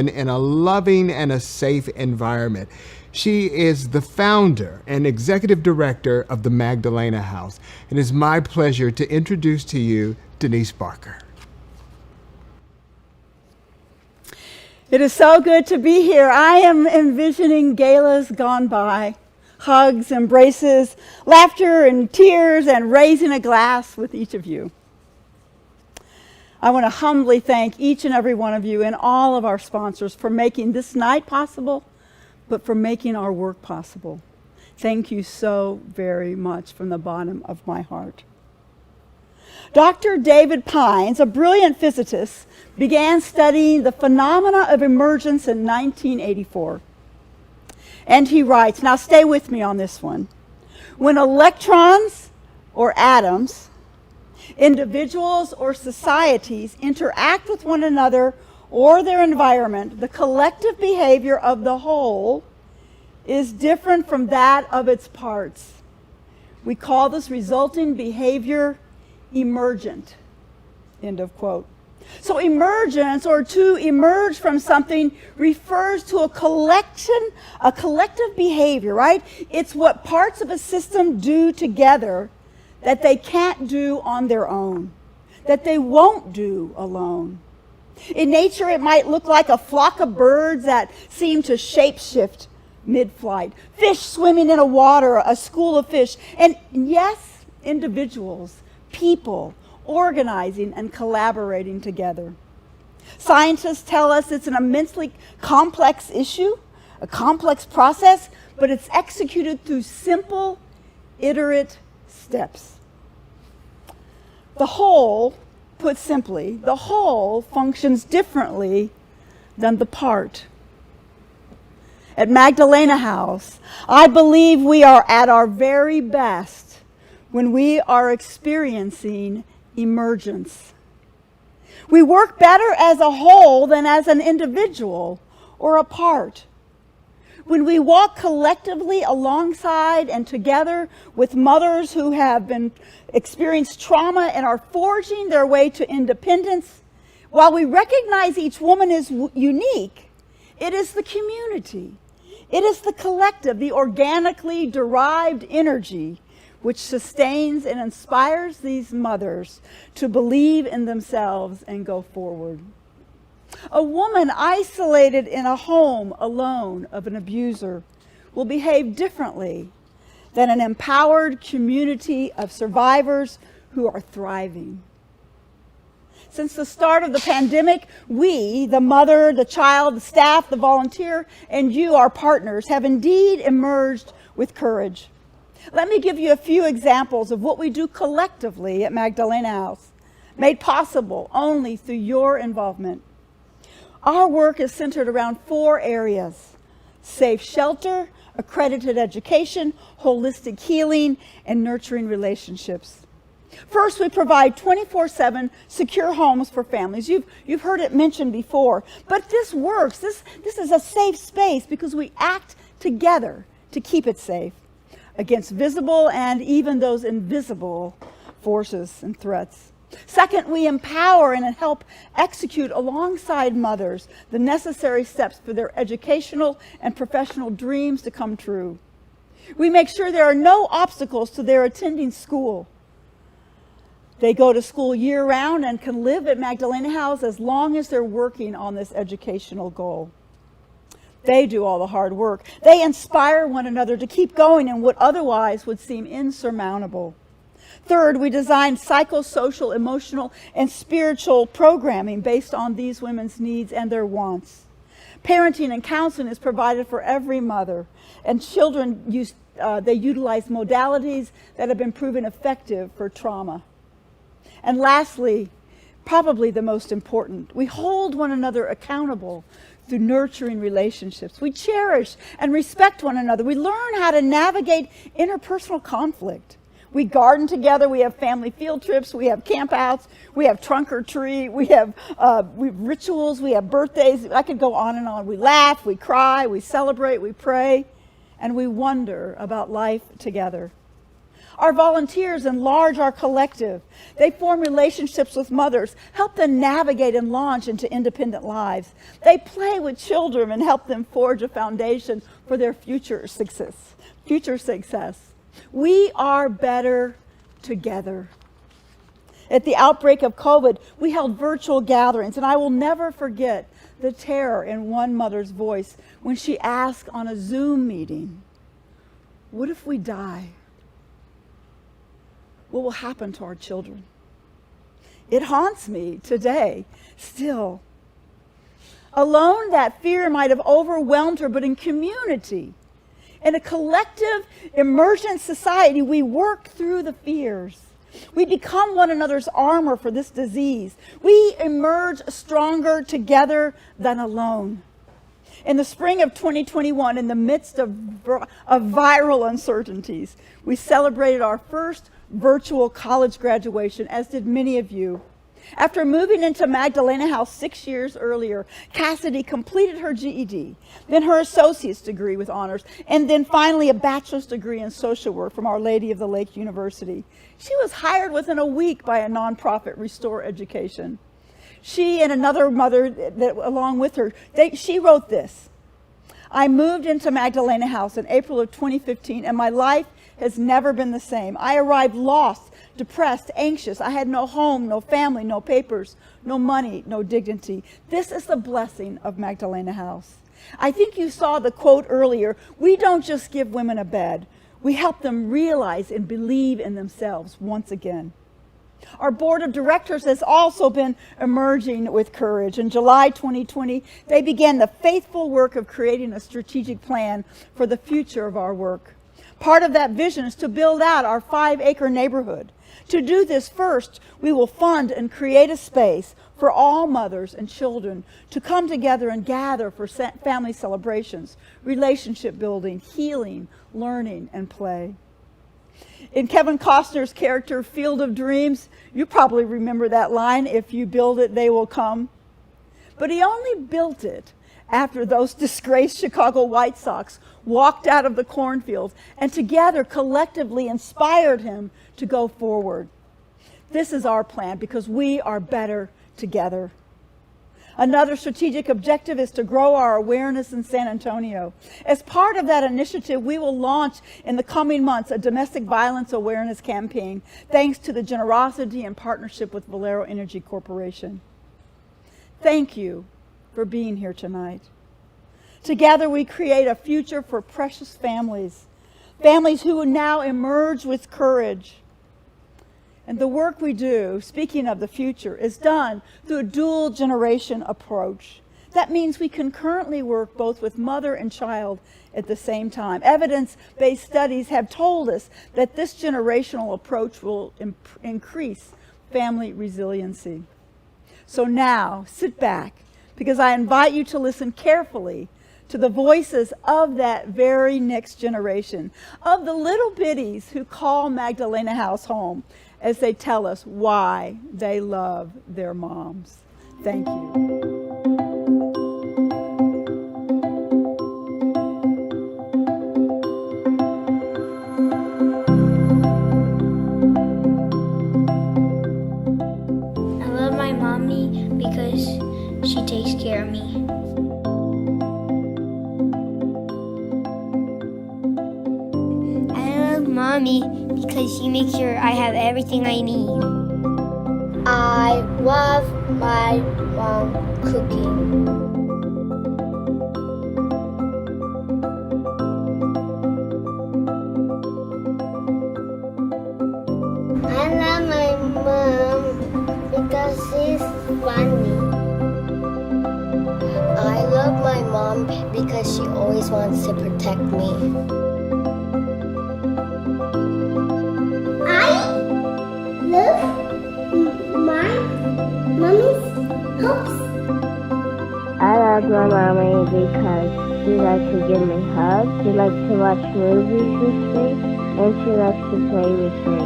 in a loving and a safe environment. She is the founder and executive director of the Magdalena House. It is my pleasure to introduce to you Denise Barker. It is so good to be here. I am envisioning galas gone by, hugs, embraces, laughter and tears, and raising a glass with each of you. I want to humbly thank each and every one of you and all of our sponsors for making this night possible, but for making our work possible. Thank you so very much from the bottom of my heart. Dr. David Pines, a brilliant physicist, began studying the phenomena of emergence in 1984. And he writes, now stay with me on this one. When electrons or atoms, individuals or societies interact with one another or their environment, the collective behavior of the whole is different from that of its parts. We call this resulting behavior emergent. End of quote. So emergence, or to emerge from something, refers to a collective behavior, right? It's what parts of a system do together that they can't do on their own, that they won't do alone. In nature, it might look like a flock of birds that seem to shapeshift mid-flight, fish swimming in a water, a school of fish, and yes, individuals, people, organizing and collaborating together. Scientists tell us it's an immensely complex issue, a complex process, but it's executed through simple, iterate steps. The whole, put simply, the whole functions differently than the part. At Magdalena House, I believe we are at our very best when we are experiencing emergence. We work better as a whole than as an individual or apart. When we walk collectively alongside and together with mothers who have experienced trauma and are forging their way to independence, while we recognize each woman is unique, it is the community, it is the collective, the organically derived energy which sustains and inspires these mothers to believe in themselves and go forward. A woman isolated in a home alone of an abuser will behave differently than an empowered community of survivors who are thriving. Since the start of the pandemic, we, the mother, the child, the staff, the volunteer, and you, our partners, have indeed emerged with courage. Let me give you a few examples of what we do collectively at Magdalena House, made possible only through your involvement. Our work is centered around 4 areas: safe shelter, accredited education, holistic healing, and nurturing relationships. First, we provide 24/7 secure homes for families. You've heard it mentioned before, but this works. This is a safe space because we act together to keep it safe against visible and even those invisible forces and threats. Second, we empower and help execute alongside mothers the necessary steps for their educational and professional dreams to come true. We make sure there are no obstacles to their attending school. They go to school year-round and can live at Magdalena House as long as they're working on this educational goal. They do all the hard work. They inspire one another to keep going in what otherwise would seem insurmountable. Third, we design psychosocial, emotional, and spiritual programming based on these women's needs and their wants. Parenting and counseling is provided for every mother, and children utilize modalities that have been proven effective for trauma. And lastly, probably the most important, we hold one another accountable through nurturing relationships. We cherish and respect one another. We learn how to navigate interpersonal conflict. We garden together, we have family field trips, we have campouts, we have trunk or treat, we have rituals, we have birthdays. I could go on and on. We laugh, we cry, we celebrate, we pray, and we wonder about life together. Our volunteers enlarge our collective. They form relationships with mothers, help them navigate and launch into independent lives. They play with children and help them forge a foundation for their future success. We are better together. At the outbreak of COVID, we held virtual gatherings, and I will never forget the terror in one mother's voice when she asked on a Zoom meeting, "What if we die? What will happen to our children?" It haunts me today, still. Alone, that fear might have overwhelmed her, but in community, in a collective, emergent society, we work through the fears. We become one another's armor for this disease. We emerge stronger together than alone. In the spring of 2021, in the midst of viral uncertainties, we celebrated our first virtual college graduation, as did many of you. After moving into Magdalena House 6 years earlier, Cassidy completed her GED, then her associate's degree with honors, and then finally a bachelor's degree in social work from Our Lady of the Lake University. She was hired within a week by a nonprofit, Restore Education. She and another mother along with her, she wrote this: "I moved into Magdalena House in April of 2015, and my life has never been the same. I arrived lost, depressed, anxious. I had no home, no family, no papers, no money, no dignity. This is the blessing of Magdalena House." I think you saw the quote earlier. We don't just give women a bed. We help them realize and believe in themselves once again. Our board of directors has also been emerging with courage. In July 2020, they began the faithful work of creating a strategic plan for the future of our work. Part of that vision is to build out our 5-acre neighborhood. To do this, first, we will fund and create a space for all mothers and children to come together and gather for family celebrations, relationship building, healing, learning, and play. In Kevin Costner's character, Field of Dreams, you probably remember that line, if you build it, they will come. But he only built it after those disgraced Chicago White Sox walked out of the cornfield and together collectively inspired him to go forward. This is our plan because we are better together. Another strategic objective is to grow our awareness in San Antonio. As part of that initiative, we will launch in the coming months a domestic violence awareness campaign, thanks to the generosity and partnership with Valero Energy Corporation. Thank you for being here tonight. Together we create a future for precious families, families who will now emerge with courage. And the work we do, speaking of the future, is done through a dual generation approach. That means we concurrently work both with mother and child at the same time. Evidence-based studies have told us that this generational approach will increase family resiliency. So now, sit back, because I invite you to listen carefully to the voices of that very next generation, of the little bitties who call Magdalena House home, as they tell us why they love their moms. Thank you. I love my mommy because she takes care of me. I love mommy because she makes sure I have everything I need. I love my mom cooking. I love my mom because she's funny. I love my mom because she always wants to protect me. I love my mommy because she likes to give me hugs, she likes to watch movies with me, and she likes to play with me.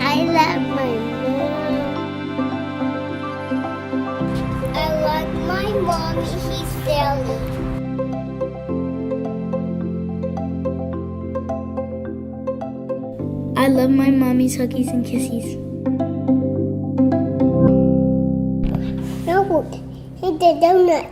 I love my mom. I like my mommy, she's silly. I love my mommy's huggies and kissies. No, eat the donut.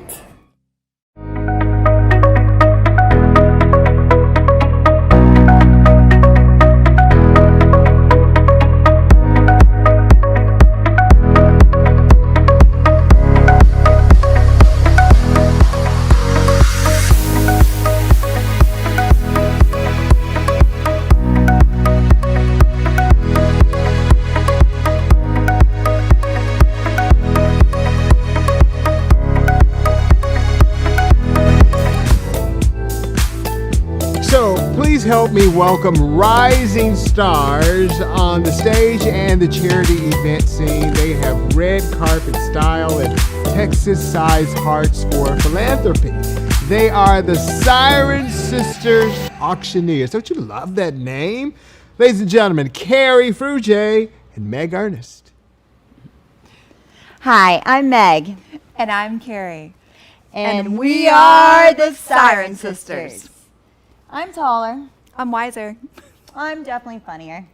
Please help me welcome rising stars on the stage and the charity event scene. They have red carpet style and Texas-sized hearts for philanthropy. They are the Siren Sisters Auctioneers. Don't you love that name? Ladies and gentlemen, Carrie Frugier and Meg Ernest. Hi, I'm Meg. And I'm Carrie. And we are the Siren Sisters. I'm taller. I'm wiser. I'm definitely funnier.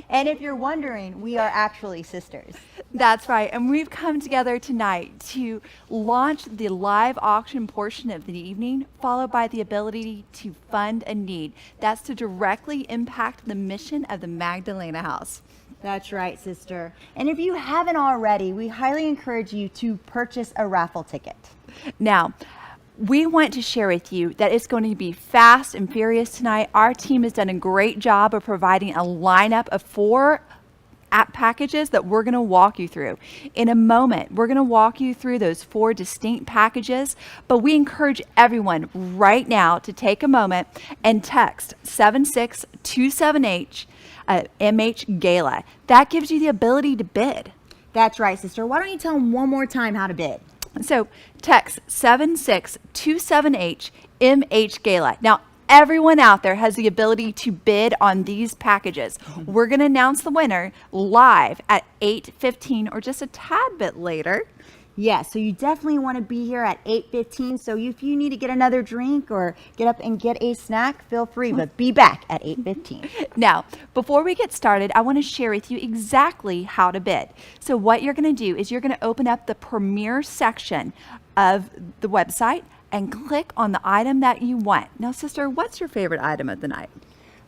And if you're wondering, we are actually sisters. That's right. And we've come together tonight to launch the live auction portion of the evening, followed by the ability to fund a need. That's to directly impact the mission of the Magdalena House. That's right, sister. And if you haven't already, we highly encourage you to purchase a raffle ticket. Now, we want to share with you that it's going to be fast and furious tonight. Our team has done a great job of providing a lineup of 4 app packages that we're going to walk you through. In a moment, we're going to walk you through those 4 distinct packages, but we encourage everyone right now to take a moment and text 76278 MHGALA. That gives you the ability to bid. That's right, sister. Why don't you tell them one more time how to bid? So text 76278 MHGALA. Now, everyone out there has the ability to bid on these packages. We're going to announce the winner live at 8:15 or just a tad bit later. Yeah, so you definitely want to be here at 8:15. So if you need to get another drink or get up and get a snack, feel free, but be back at 8:15. Now, before we get started, I want to share with you exactly how to bid. So what you're going to do is you're going to open up the Premier section of the website and click on the item that you want. Now, sister, what's your favorite item of the night?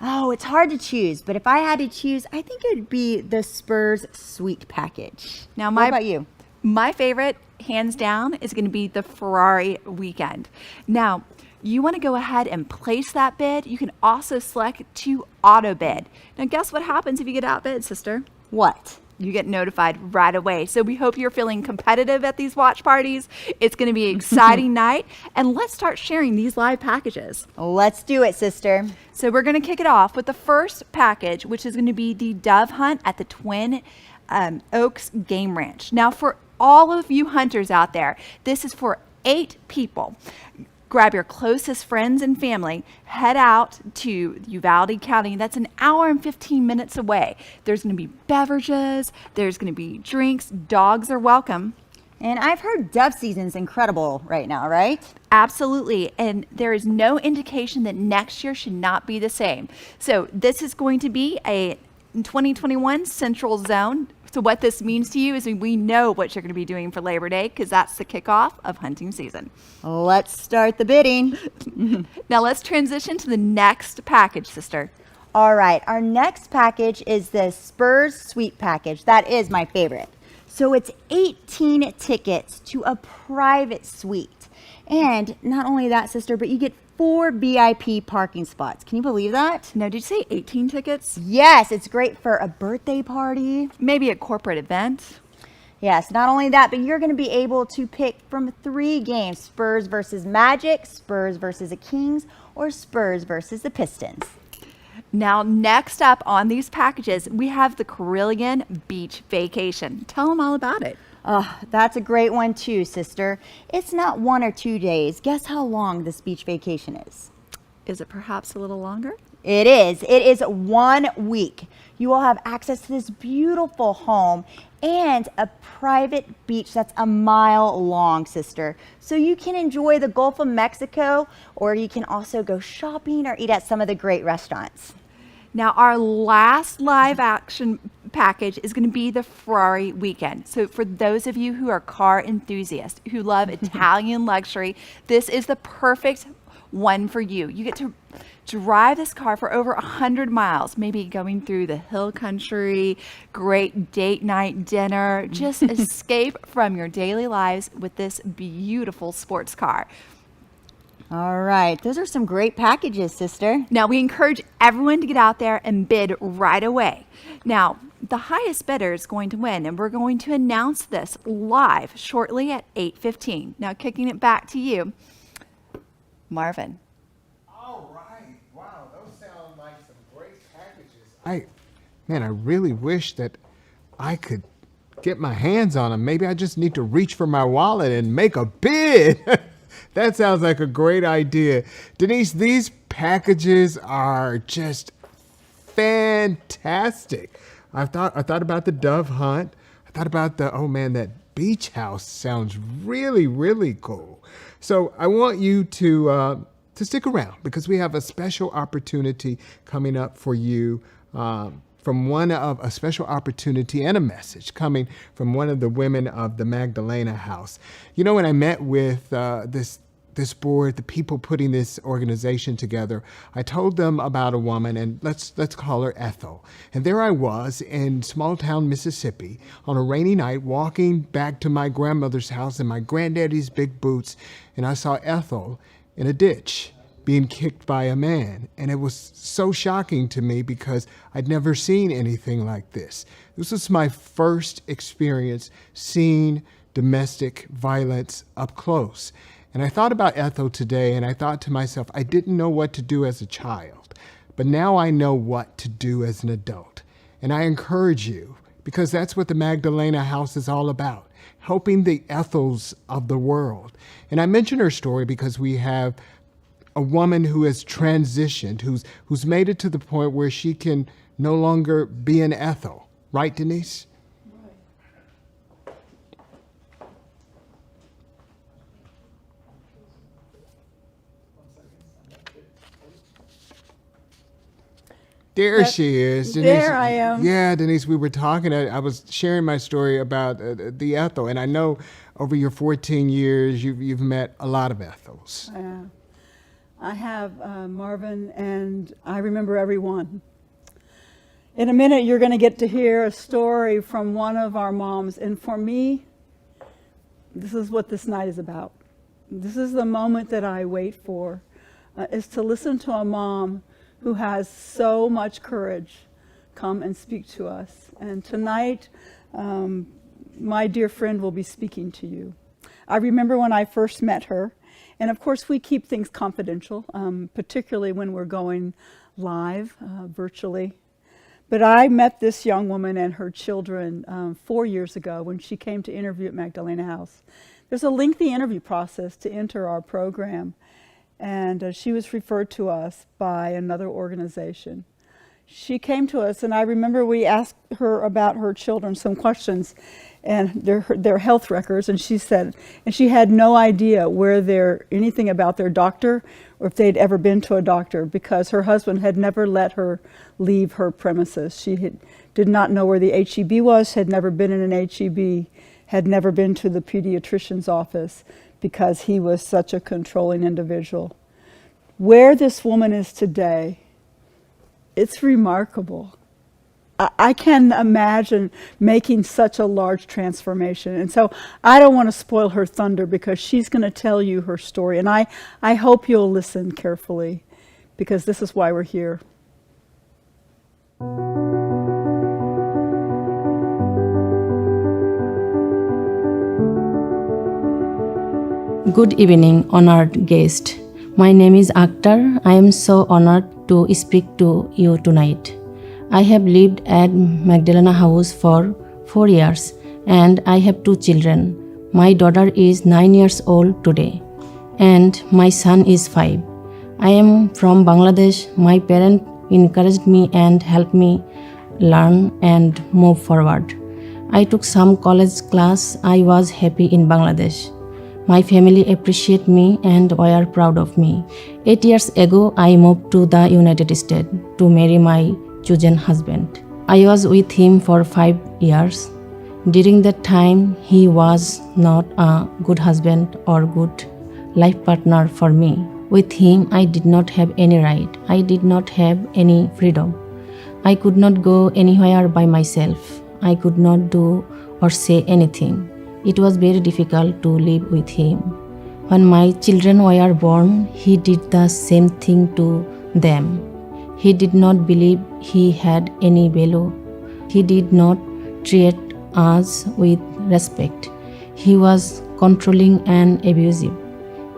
Oh, it's hard to choose, but if I had to choose, I think it would be the Spurs Suite package. Now, what about you? My favorite, hands down, is going to be the Ferrari weekend. Now, you want to go ahead and place that bid. You can also select to auto bid. Now, guess what happens if you get outbid, sister? What? You get notified right away. So we hope you're feeling competitive at these watch parties. It's going to be an exciting night. And let's start sharing these live packages. Let's do it, sister. So we're going to kick it off with the first package, which is going to be the dove hunt at the Twin Oaks Game Ranch. Now, for all of you hunters out there, this is for 8 people. Grab your closest friends and family, head out to Uvalde County. That's an hour and 15 minutes away. There's going to be beverages, there's going to be drinks, dogs are welcome. And I've heard dove season's incredible right now, right? Absolutely. And there is no indication that next year should not be the same. So this is going to be a 2021 Central Zone. So what this means to you is we know what you're going to be doing for Labor Day because that's the kickoff of hunting season. Let's start the bidding. Now let's transition to the next package, sister. All right, our next package is the Spurs Suite package. That is my favorite. So it's 18 tickets to a private suite. And not only that, sister, but you get 4 VIP parking spots. Can you believe that? No, did you say 18 tickets? Yes, it's great for a birthday party. Maybe a corporate event. Yes, not only that, but you're going to be able to pick from 3 games: Spurs versus Magic, Spurs versus the Kings, or Spurs versus the Pistons. Now, next up on these packages, we have the Carilion Beach Vacation. Tell them all about it. Oh, that's a great one too, sister. It's not 1 or 2 days. Guess how long this beach vacation is? Is it perhaps a little longer? It is. It is 1 week. You will have access to this beautiful home and a private beach that's a mile long, sister. So you can enjoy the Gulf of Mexico, or you can also go shopping or eat at some of the great restaurants. Now, our last live action package is going to be the Ferrari weekend. So for those of you who are car enthusiasts, who love Italian luxury, this is the perfect one for you. You get to drive this car for over 100 miles, maybe going through the hill country, great date night dinner, just escape from your daily lives with this beautiful sports car. All right, those are some great packages, sister. Now, we encourage everyone to get out there and bid right away. Now, the highest bidder is going to win, and we're going to announce this live shortly at 8:15. Now, kicking it back to you, Marvin. All right. Wow, those sound like some great packages. I really wish that I could get my hands on them. Maybe I just need to reach for my wallet and make a bid. That sounds like a great idea. Denise, these packages are just fantastic. I thought about the dove hunt. I thought about that beach house sounds really, really cool. So I want you to stick around because we have a special opportunity coming up for you a special opportunity and a message coming from one of the women of the Magdalena House. You know, when I met with this board, the people putting this organization together, I told them about a woman, and let's call her Ethel. And there I was in small town Mississippi on a rainy night, walking back to my grandmother's house in my granddaddy's big boots, and I saw Ethel in a ditch being kicked by a man. And it was so shocking to me because I'd never seen anything like this. This was my first experience seeing domestic violence up close. And I thought about Ethel today, and I thought to myself, I didn't know what to do as a child, but now I know what to do as an adult. And I encourage you, because that's what the Magdalena House is all about, helping the Ethels of the world. And I mention her story because we have a woman who has transitioned, who's made it to the point where she can no longer be an Ethel. Right, Denise? There she is. Denise, there I am. Yeah, Denise, we were talking. I was sharing my story about the Ethel, and I know over your 14 years, you've met a lot of Ethels. I have Marvin, and I remember everyone. In a minute, you're going to get to hear a story from one of our moms, and for me, this is what this night is about. This is the moment that I wait for, is to listen to a mom who has so much courage come and speak to us. And tonight, my dear friend will be speaking to you. I remember when I first met her, and of course we keep things confidential, particularly when we're going live, virtually. But I met this young woman and her children 4 years ago when she came to interview at Magdalena House. There's a lengthy interview process to enter our program. And she was referred to us by another organization. She came to us, and I remember we asked her about her children some questions and their health records, and she said, and she had no idea anything about their doctor or if they'd ever been to a doctor, because her husband had never let her leave her premises. She did not know where the HEB was, had never been in an HEB, had never been to the pediatrician's office, because he was such a controlling individual. Where this woman is today, it's remarkable. I can imagine making such a large transformation. And so I don't want to spoil her thunder, because she's going to tell you her story. And I hope you'll listen carefully, because this is why we're here. Good evening, honored guest. My name is Akhtar. I am so honored to speak to you tonight. I have lived at Magdalena House for 4 years, and I have 2 children. My daughter is 9 years old today, and my son is 5. I am from Bangladesh. My parents encouraged me and helped me learn and move forward. I took some college class. I was happy in Bangladesh. My family appreciate me and were proud of me. 8 years ago, I moved to the United States to marry my chosen husband. I was with him for 5 years. During that time, he was not a good husband or good life partner for me. With him, I did not have any right. I did not have any freedom. I could not go anywhere by myself. I could not do or say anything. It was very difficult to live with him. When my children were born, he did the same thing to them. He did not believe he had any value. He did not treat us with respect. He was controlling and abusive.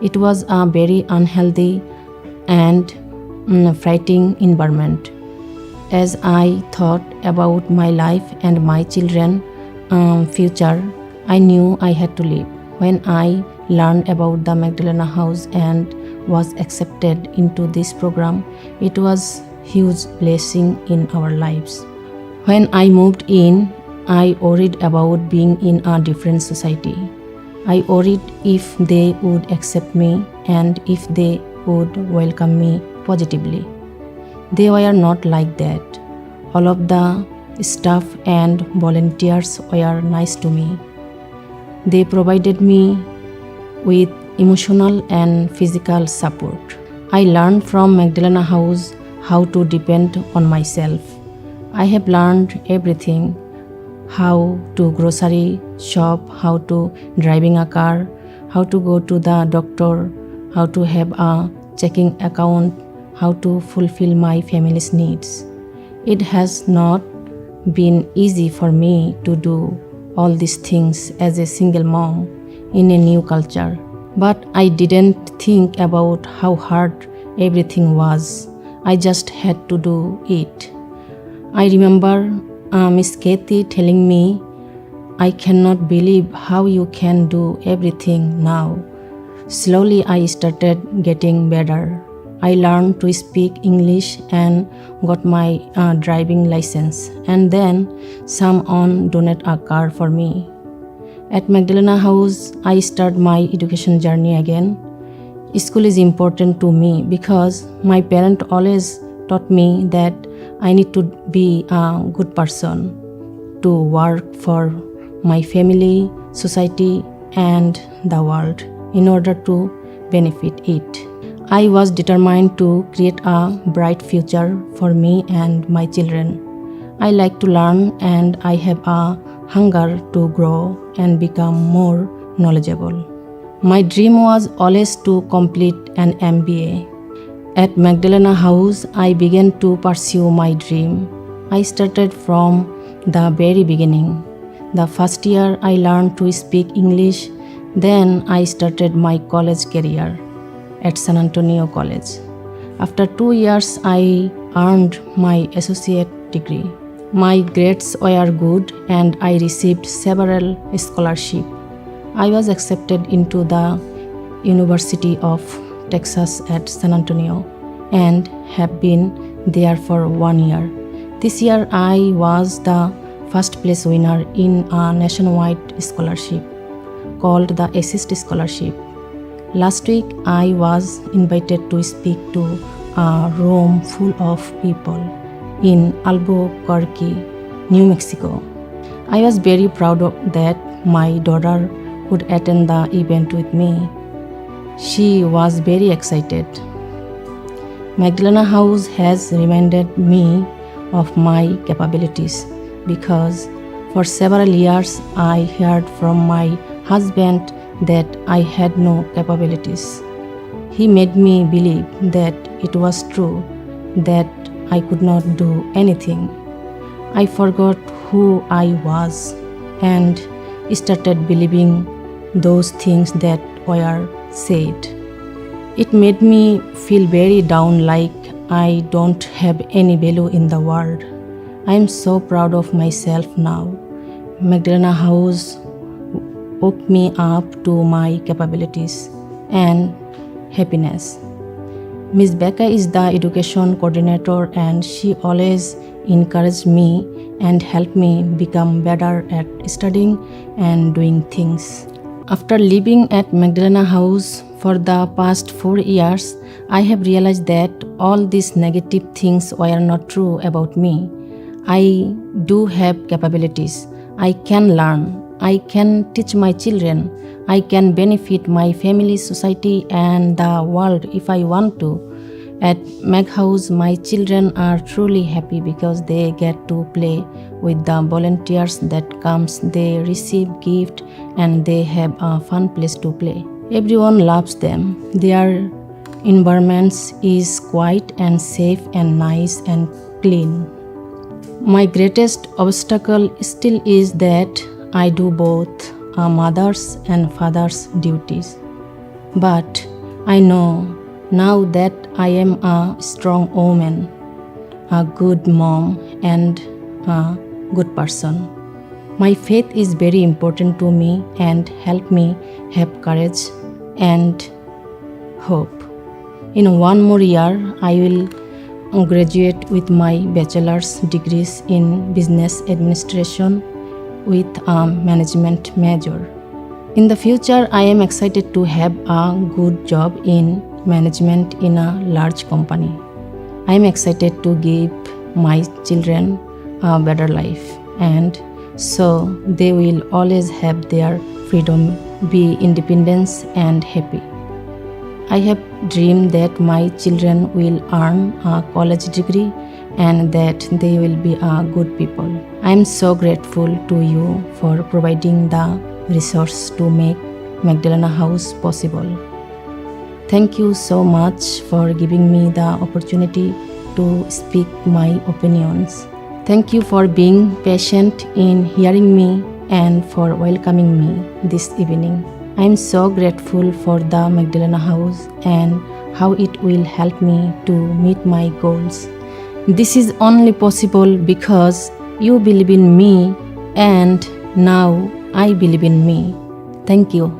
It was a very unhealthy and frightening environment. As I thought about my life and my children's future, I knew I had to leave. When I learned about the Magdalena House and was accepted into this program, it was a huge blessing in our lives. When I moved in, I worried about being in a different society. I worried if they would accept me and if they would welcome me positively. They were not like that. All of the staff and volunteers were nice to me. They provided me with emotional and physical support. I learned from Magdalena House how to depend on myself. I have learned everything: how to grocery shop, how to driving a car, how to go to the doctor, how to have a checking account, how to fulfill my family's needs. It has not been easy for me to do all these things as a single mom in a new culture. But I didn't think about how hard everything was. I just had to do it. I remember Miss Kathy telling me, I cannot believe how you can do everything now. Slowly I started getting better. I learned to speak English and got my driving license, and then someone donated a car for me. At Magdalena House, I start my education journey again. School is important to me because my parents always taught me that I need to be a good person, to work for my family, society, and the world in order to benefit it. I was determined to create a bright future for me and my children. I like to learn and I have a hunger to grow and become more knowledgeable. My dream was always to complete an MBA. At Magdalena House, I began to pursue my dream. I started from the very beginning. The first year I learned to speak English, then I started my college career at San Antonio College. After 2 years, I earned my associate degree. My grades were good and I received several scholarships. I was accepted into the University of Texas at San Antonio and have been there for 1 year. This year I was the first place winner in a nationwide scholarship called the Assist Scholarship. Last week I was invited to speak to a room full of people in Albuquerque, New Mexico. I was very proud of that my daughter could attend the event with me. She was very excited. Magdalena House has reminded me of my capabilities because for several years I heard from my husband that I had no capabilities. He made me believe that it was true, that I could not do anything. I forgot who I was and started believing those things that were said. It made me feel very down, like I don't have any value in the world. I am so proud of myself now. Magdalena House woke me up to my capabilities and happiness. Miss Becca is the education coordinator and she always encouraged me and helped me become better at studying and doing things. After living at Magdalena House for the past 4 years, I have realized that all these negative things were not true about me. I do have capabilities. I can learn. I can teach my children. I can benefit my family, society, and the world if I want to. At Mag House, my children are truly happy because they get to play with the volunteers that comes. They receive gift and they have a fun place to play. Everyone loves them. Their environment is quiet and safe and nice and clean. My greatest obstacle still is that I do both a mother's and father's duties. But I know now that I am a strong woman, a good mom, and a good person. My faith is very important to me and help me have courage and hope. In 1 more year, I will graduate with my bachelor's degrees in business administration with a management major. In the future, I am excited to have a good job in management in a large company. I am excited to give my children a better life, and so they will always have their freedom, be independent and happy. I have dreamed that my children will earn a college degree and that they will be good people. I am so grateful to you for providing the resource to make Magdalena House possible. Thank you so much for giving me the opportunity to speak my opinions. Thank you for being patient in hearing me and for welcoming me this evening. I am so grateful for the Magdalena House and how it will help me to meet my goals. This is only possible because You believe in me, and now I believe in me. Thank you.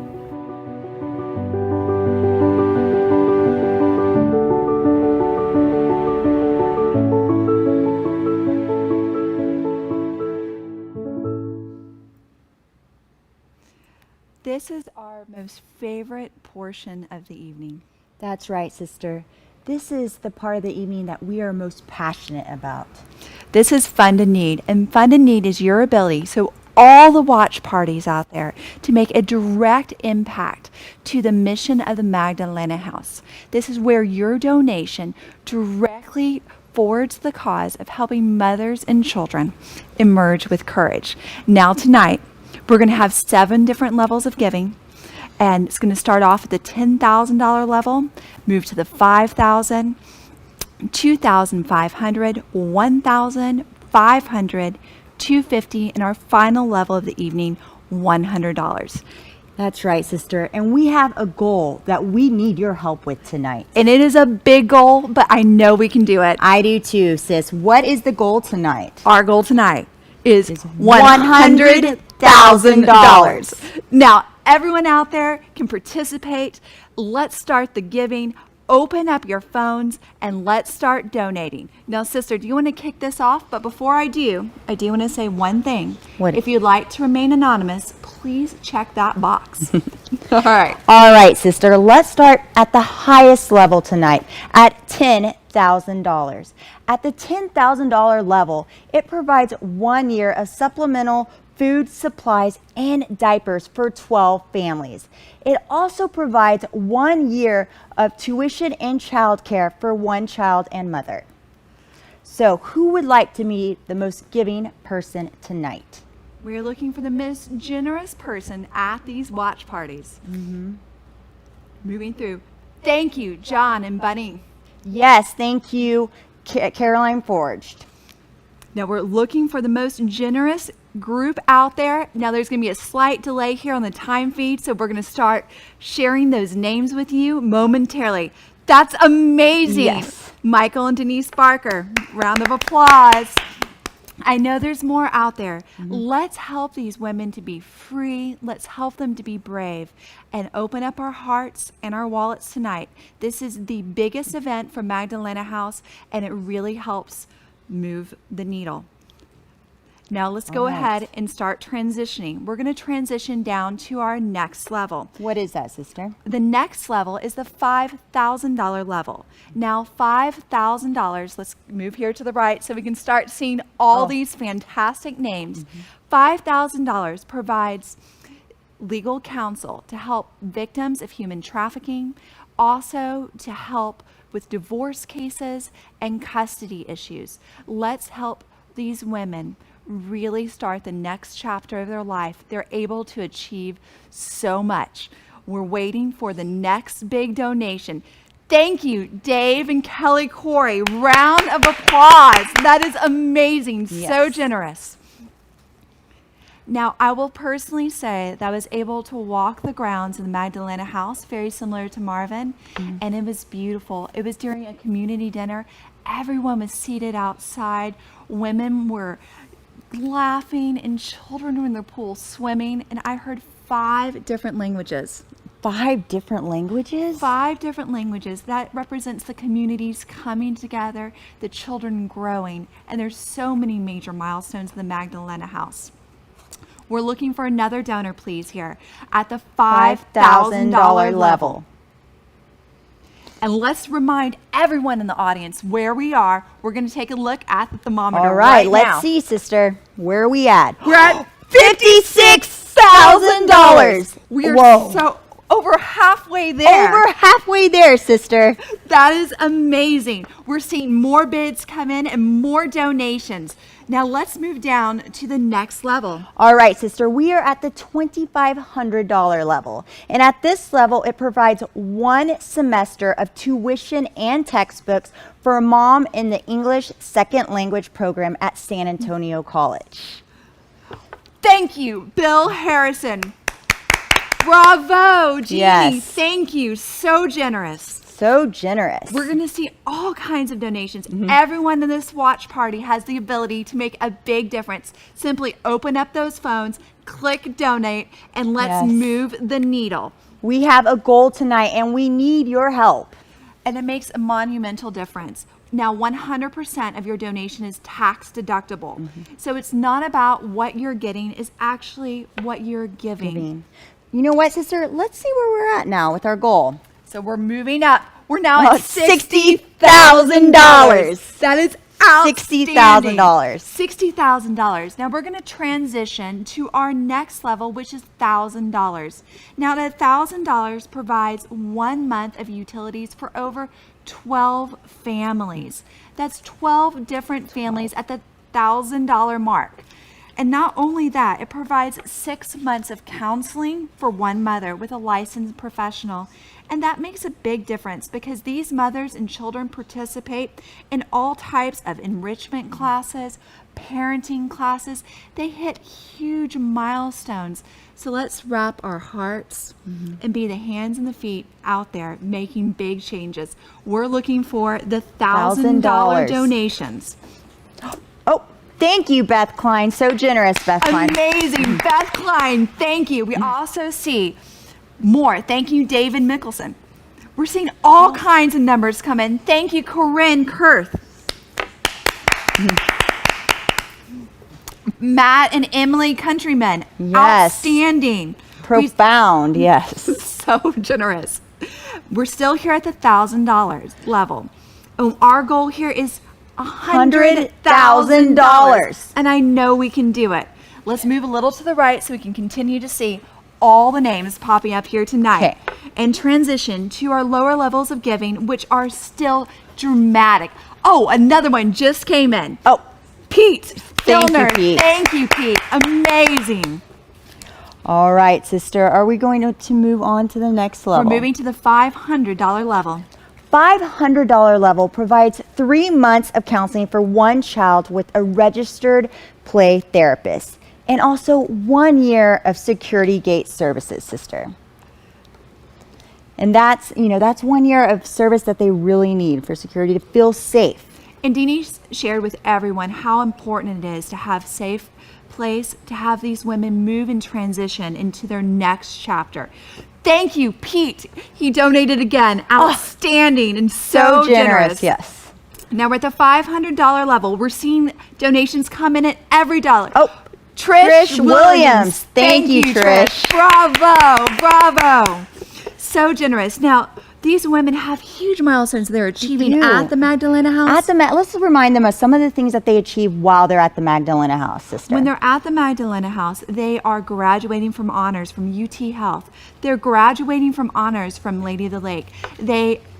This is our most favorite portion of the evening. That's right, sister. This is the part of the evening that we are most passionate about. This is Fund a Need, and Fund a Need is your ability, so all the watch parties out there, to make a direct impact to the mission of the Magdalena House. This is where your donation directly forwards the cause of helping mothers and children emerge with courage. Now tonight, we're going to have 7 different levels of giving, and it's going to start off at the $10,000 level, move to the $5,000, $2,500, $1,000, $500, $250, and our final level of the evening, $100. That's right, sister. And we have a goal that we need your help with tonight. And it is a big goal, but I know we can do it. I do too, sis. What is the goal tonight? Our goal tonight is $100,000. Now, everyone out there can participate. Let's start the giving. Open up your phones and let's start donating. Now, sister, do you want to kick this off? But before I do want to say one thing. What? If you'd like to remain anonymous, please check that box. All right. All right, sister. Let's start at the highest level tonight at $10,000. At the $10,000 level, it provides 1 year of supplemental food, supplies, and diapers for 12 families. It also provides 1 year of tuition and childcare for 1 child and mother. So who would like to meet the most giving person tonight? We're looking for the most generous person at these watch parties. Moving through. Thank you, John and Bunny. Yes, thank you, Caroline Forged. Now we're looking for the most generous group out there. Now there's going to be a slight delay here on the time feed, so we're going to start sharing those names with you momentarily. That's amazing. Yes. Michael and Denise Barker, round of applause. I know there's more out there. Let's help these women to be free. Let's help them to be brave and open up our hearts and our wallets tonight. This is the biggest event for Magdalena House, and it really helps move the needle. Now let's go ahead and start transitioning. We're going to transition down to our next level. What is that, sister? The next level is the $5,000 level. Now $5,000, let's move here to the right so we can start seeing all these fantastic names. $5,000 provides legal counsel to help victims of human trafficking, also to help with divorce cases and custody issues. Let's help these women really start the next chapter of their life. They're able to achieve so much. We're waiting for the next big donation. Thank you, Dave and Kelly Corey. Round of applause. That is amazing. Yes. So generous. Now, I will personally say that I was able to walk the grounds of the Magdalena House, very similar to Marvin, and it was beautiful. It was during a community dinner. Everyone was seated outside. Women were laughing and children were in the pool swimming, and I heard 5 different languages. 5 different languages? 5 different languages. That represents the communities coming together, the children growing, and there's so many major milestones in the Magdalena House. We're looking for another donor, please, here at the $5,000 level. And let's remind everyone in the audience where we are. We're going to take a look at the thermometer All right, now. let's see, sister. Where are we at? We're at $56,000. We are so over halfway there. Over halfway there, sister. That is amazing. We're seeing more bids come in and more donations. Now let's move down to the next level. All right, sister, we are at the $2,500 level. And at this level, it provides 1 semester of tuition and textbooks for a mom in the English second language program at San Antonio College. Thank you, Bill Harrison. Bravo, Jeannie. Yes. Thank you. So generous. So generous. We're going to see all kinds of donations. Everyone in this watch party has the ability to make a big difference. Simply open up those phones, click donate, and let's move the needle. We have a goal tonight and we need your help. And it makes a monumental difference. Now, 100% of your donation is tax deductible. So it's not about what you're getting, it's actually what you're giving. You know what, sister? Let's see where we're at now with our goal. So we're moving up. We're now at $60,000. That is outstanding. $60,000. $60,000. Now we're going to transition to our next level, which is $1,000. Now that $1,000 provides 1 month of utilities for over 12 families. That's 12 different families at the $1,000 mark. And not only that, it provides 6 months of counseling for one mother with a licensed professional. And that makes a big difference because these mothers and children participate in all types of enrichment classes, parenting classes. They hit huge milestones. So let's wrap our hearts and be the hands and the feet out there making big changes. We're looking for the $1,000 donations. Oh, thank you, Beth Klein. So generous, Beth Klein. Amazing. Beth Klein, thank you. We also see more. Thank you, David Mickelson. We're seeing all kinds of numbers come in. Thank you, Corinne Kurth. Matt and Emily Countryman. Outstanding. Profound, yes. So generous. We're still here at the $1,000 level. Our goal here is $100,000. And I know we can do it. Let's move a little to the right so we can continue to see all the names popping up here tonight. And transition to our lower levels of giving, which are still dramatic. Oh, another one just came in. Oh, Pete. Thank you, Pete. Thank you, Pete. Amazing. All right, sister. Are we going to move on to the next level? We're moving to the $500 level. $500 level provides 3 months of counseling for one child with a registered play therapist. And also 1 year of security gate services, sister. And that's 1 year of service that they really need for security to feel safe. And Deanie shared with everyone how important it is to have safe place to have these women move and transition into their next chapter. Thank you, Pete. He donated again. Outstanding and so generous. Yes. Now we're at the $500 level. We're seeing donations come in at every dollar. Oh, Trish Williams. Thank you, Trish. Bravo, bravo. So generous. Now, these women have huge milestones they're achieving at the Magdalena House. Let's remind them of some of the things that they achieve while they're at the Magdalena House, sister. When they're at the Magdalena House, they are graduating from honors from UT Health. They're graduating from honors from Lady of the Lake.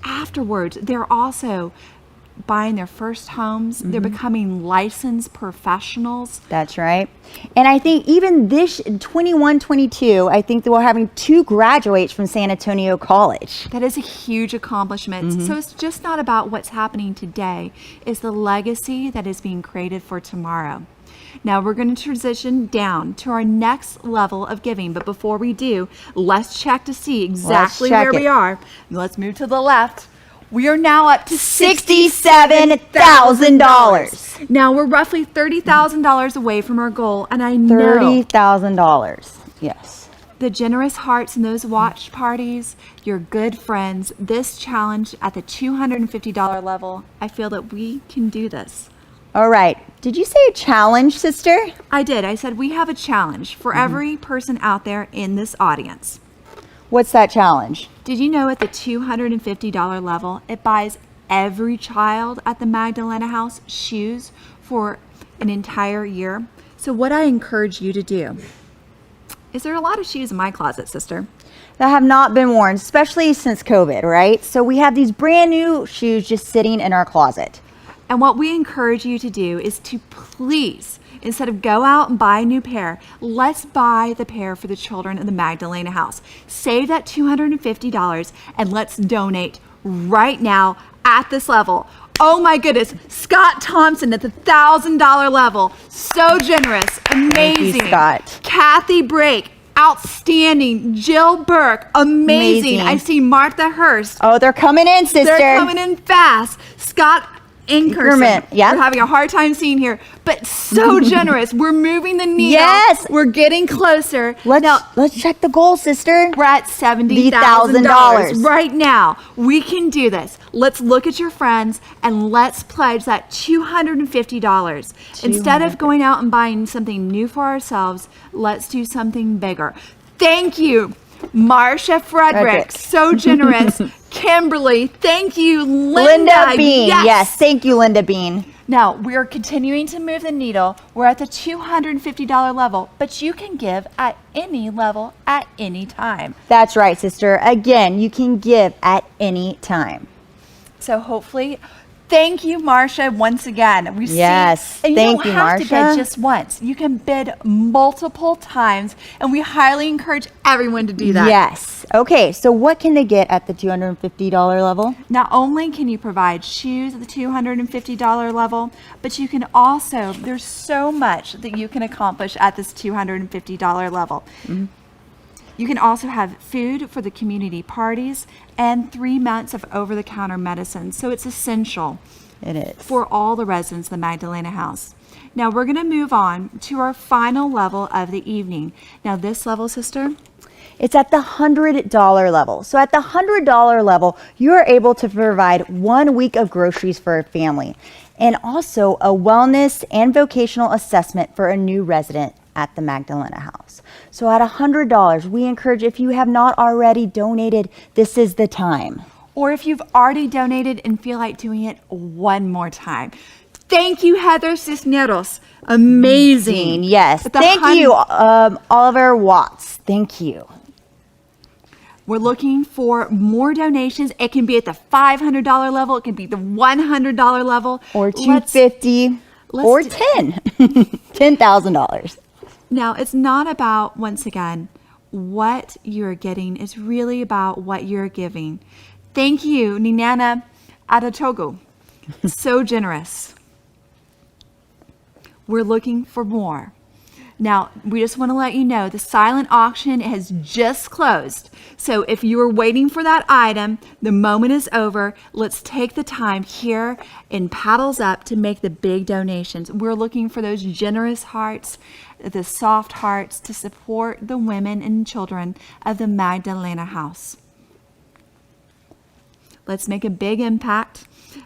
Afterwards, they're also buying their first homes. They're becoming licensed professionals. That's right. And I think even this 21-22, I think that we're having 2 graduates from San Antonio College. That is a huge accomplishment. So it's just not about what's happening today. It's the legacy that is being created for tomorrow. Now we're going to transition down to our next level of giving. But before we do, let's check to see exactly where we are. Let's move to the left. We are now up to $67,000. Now we're roughly $30,000 away from our goal, and I know $30,000. Yes. The generous hearts in those watch parties, your good friends, this challenge at the $250 level, I feel that we can do this. All right. Did you say a challenge, sister? I did. I said we have a challenge for every person out there in this audience. What's that challenge? Did you know at the $250 level, it buys every child at the Magdalena House shoes for an entire year? So what I encourage you to do, is there a lot of shoes in my closet, sister? That have not been worn, especially since COVID, right? So we have these brand new shoes just sitting in our closet. And what we encourage you to do is to please, instead of go out and buy a new pair, let's buy the pair for the children in the Magdalena House. Save that $250 and let's donate right now at this level. Oh my goodness, Scott Thompson at the $1,000 level. So generous, amazing. Thank you, Scott. Kathy Brake, outstanding. Jill Burke, amazing. I see Martha Hurst. Oh, they're coming in, sister. They're coming in fast. Scott Inkerson. Yeah. We're having a hard time seeing here, but so generous. We're moving the needle. Yes. We're getting closer. Let's check the goal, sister. We're at $70,000 right now. We can do this. Let's look at your friends and let's pledge that $250. Instead of going out and buying something new for ourselves, let's do something bigger. Thank you, Marcia Frederick, so generous. Kimberly, thank you. Linda Bean. Yes, thank you, Linda Bean. Now, we're continuing to move the needle. We're at the $250 level, but you can give at any level at any time. That's right, sister. Again, you can give at any time. So hopefully, thank you, Marcia, once again. Thank you, Marcia. You don't have to bid just once. You can bid multiple times, and we highly encourage everyone to do that. Yes. Okay, so what can they get at the $250 level? Not only can you provide shoes at the $250 level, but you can also, there's so much that you can accomplish at this $250 level. Mm-hmm. You can also have food for the community parties and 3 months of over-the-counter medicine. So it's essential. It is. For all the residents of the Magdalena House. Now we're going to move on to our final level of the evening. Now this level, sister? It's at the $100 level. So at the $100 level, you are able to provide 1 week of groceries for a family and also a wellness and vocational assessment for a new resident at the Magdalena House. So at $100, we encourage, if you have not already donated, this is the time. Or if you've already donated and feel like doing it one more time. Thank you, Heather Cisneros. Amazing. Yes. Thank you, Oliver Watts. Thank you. We're looking for more donations. It can be at the $500 level. It can be the $100 level. Or $250 or $10,000. Now, it's not about, once again, what you're getting. It's really about what you're giving. Thank you, Ninana Adatogo. So generous. We're looking for more. Now, we just want to let you know the silent auction has just closed. So if you were waiting for that item, the moment is over. Let's take the time here in Paddles Up to make the big donations. We're looking for those generous hearts, the soft hearts to support the women and children of the Magdalena House. Let's make a big impact.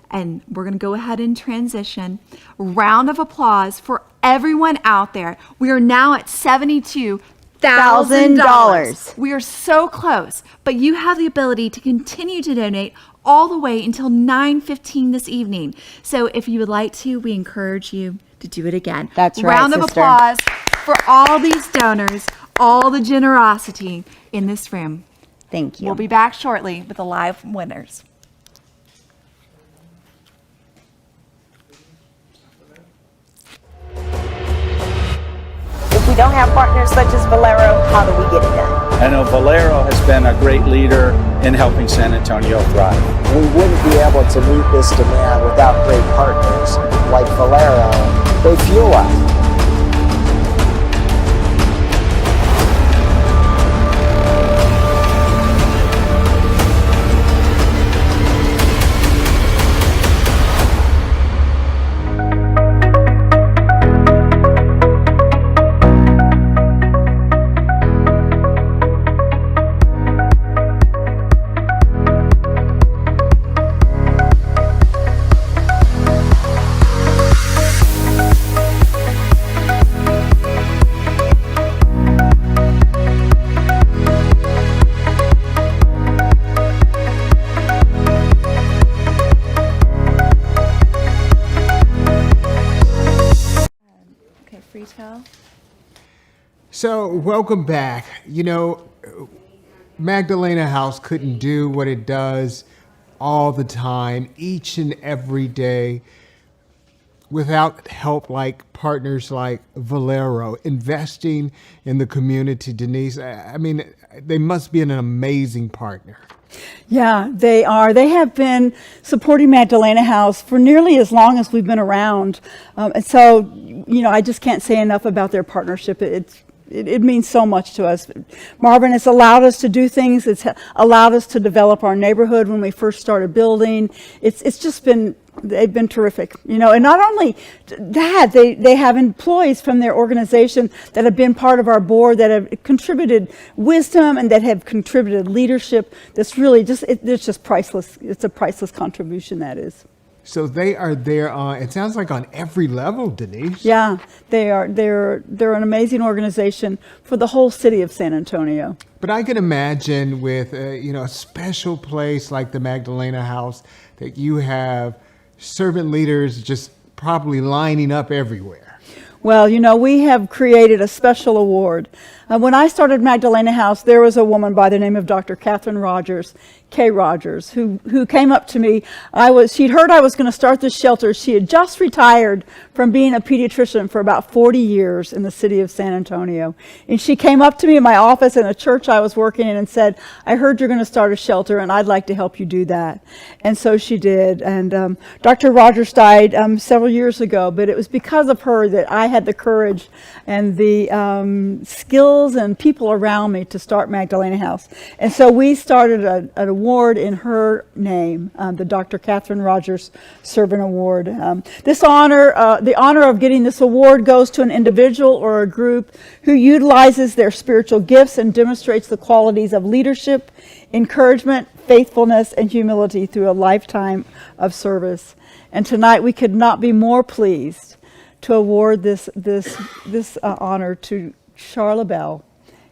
And we're going to go ahead and transition. Round of applause for everyone out there. We are now at $72,000. We are so close, but you have the ability to continue to donate all the way until 9:15 this evening. So if you would like to, we encourage you to do it again. That's right, Round of applause for all these donors, all the generosity in this room. Thank you. We'll be back shortly with the live winners. If we don't have partners such as Valero, how do we get it done? I know Valero has been a great leader in helping San Antonio thrive. We wouldn't be able to meet this demand without great partners like Valero. They fuel us. So, welcome back. You know, Magdalena House couldn't do what it does all the time, each and every day, without help like partners like Valero, investing in the community. Denise, I mean, they must be an amazing partner. Yeah, they are. They have been supporting Magdalena House for nearly as long as we've been around. And so, you know, I just can't say enough about their partnership. it means so much to us. Marvin has allowed us to do things. It's allowed us to develop our neighborhood when we first started building. It's just been, they've been terrific, you know. And not only that, they have employees from their organization that have been part of our board, that have contributed wisdom and that have contributed leadership. That's really just, it's just priceless. It's a priceless contribution, that is. So they are there on, it sounds like on every level, Denise. Yeah, they are. They're an amazing organization for the whole city of San Antonio. But I can imagine with a special place like the Magdalena House that you have servant leaders just probably lining up everywhere. Well, you know, we have created a special award. When I started Magdalena House, there was a woman by the name of Dr. Catherine Rogers, Kay Rogers, who came up to me. She'd heard I was going to start this shelter. She had just retired from being a pediatrician for about 40 years in the city of San Antonio. And she came up to me in my office in a church I was working in and said, I heard you're going to start a shelter and I'd like to help you do that. And so she did. And Dr. Rogers died several years ago, but it was because of her that I had the courage and the skills and people around me to start Magdalena House. And so we started an award in her name, the Dr. Catherine Rogers Servant Award. This honor, the honor of getting this award goes to an individual or a group who utilizes their spiritual gifts and demonstrates the qualities of leadership, encouragement, faithfulness, and humility through a lifetime of service. And tonight we could not be more pleased to award this honor to Charla Bell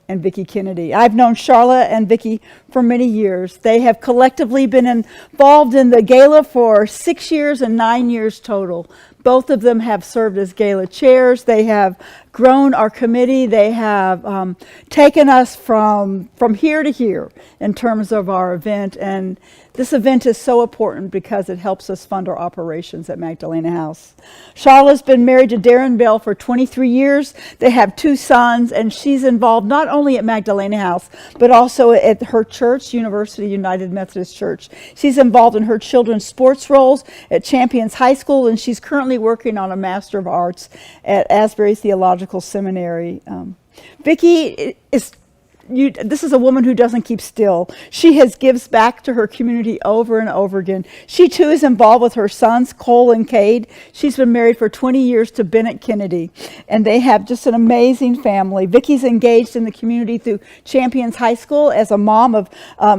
and Vicki Kennedy. I've known Charla and Vicki for many years. They have collectively been involved in the Gala for 6 years and 9 years total. Both of them have served as Gala chairs. They have grown our committee. They have taken us from here to here in terms of our event. And this event is so important because it helps us fund our operations at Magdalena House. Charla's been married to Darren Bell for 23 years. They have 2 sons, and she's involved not only at Magdalena House, but also at her church, University United Methodist Church. She's involved in her children's sports roles at Champions High School, and she's currently working on a Master of Arts at Asbury Theological Seminary. Vicki is this is a woman who doesn't keep still. She gives back to her community over and over again. She too is involved with her sons, Cole and Cade. She's been married for 20 years to Bennett Kennedy, and they have just an amazing family. Vicki's engaged in the community through Champions High School as a mom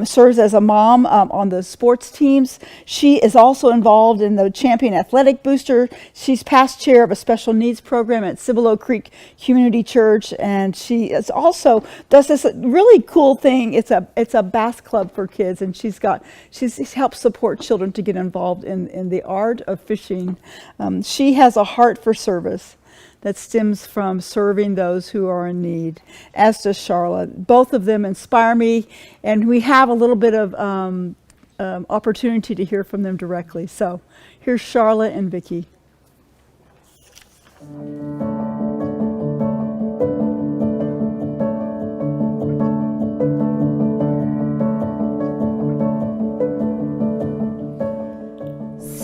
serves as a mom on the sports teams. She is also involved in the Champion Athletic Booster. She's past chair of a special needs program at Cibolo Creek Community Church, and she is also does this really cool thing. It's a bass club for kids, and she's helped support children to get involved in the art of fishing. She has a heart for service that stems from serving those who are in need, as does Charla. Both of them inspire me, and we have a little bit of opportunity to hear from them directly. So here's Charla and Vicki.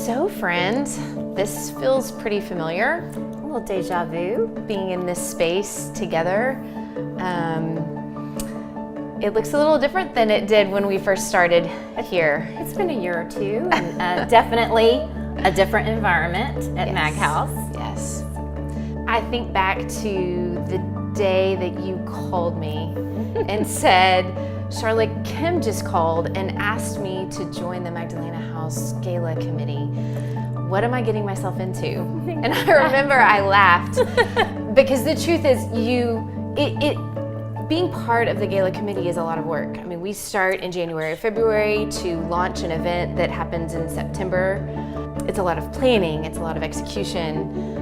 So, friends, this feels pretty familiar. A little deja vu, being in this space together. It looks a little different than it did when we first started here. It's been a year or two, and definitely a different environment at Mag House. Yes. I think back to the day that you called me and said, Charlotte, Kim just called and asked me to join the Magdalena House Gala committee. What am I getting myself into? And I remember I laughed because the truth is being part of the Gala committee is a lot of work. I mean, we start in January or February to launch an event that happens in September. It's a lot of planning, it's a lot of execution,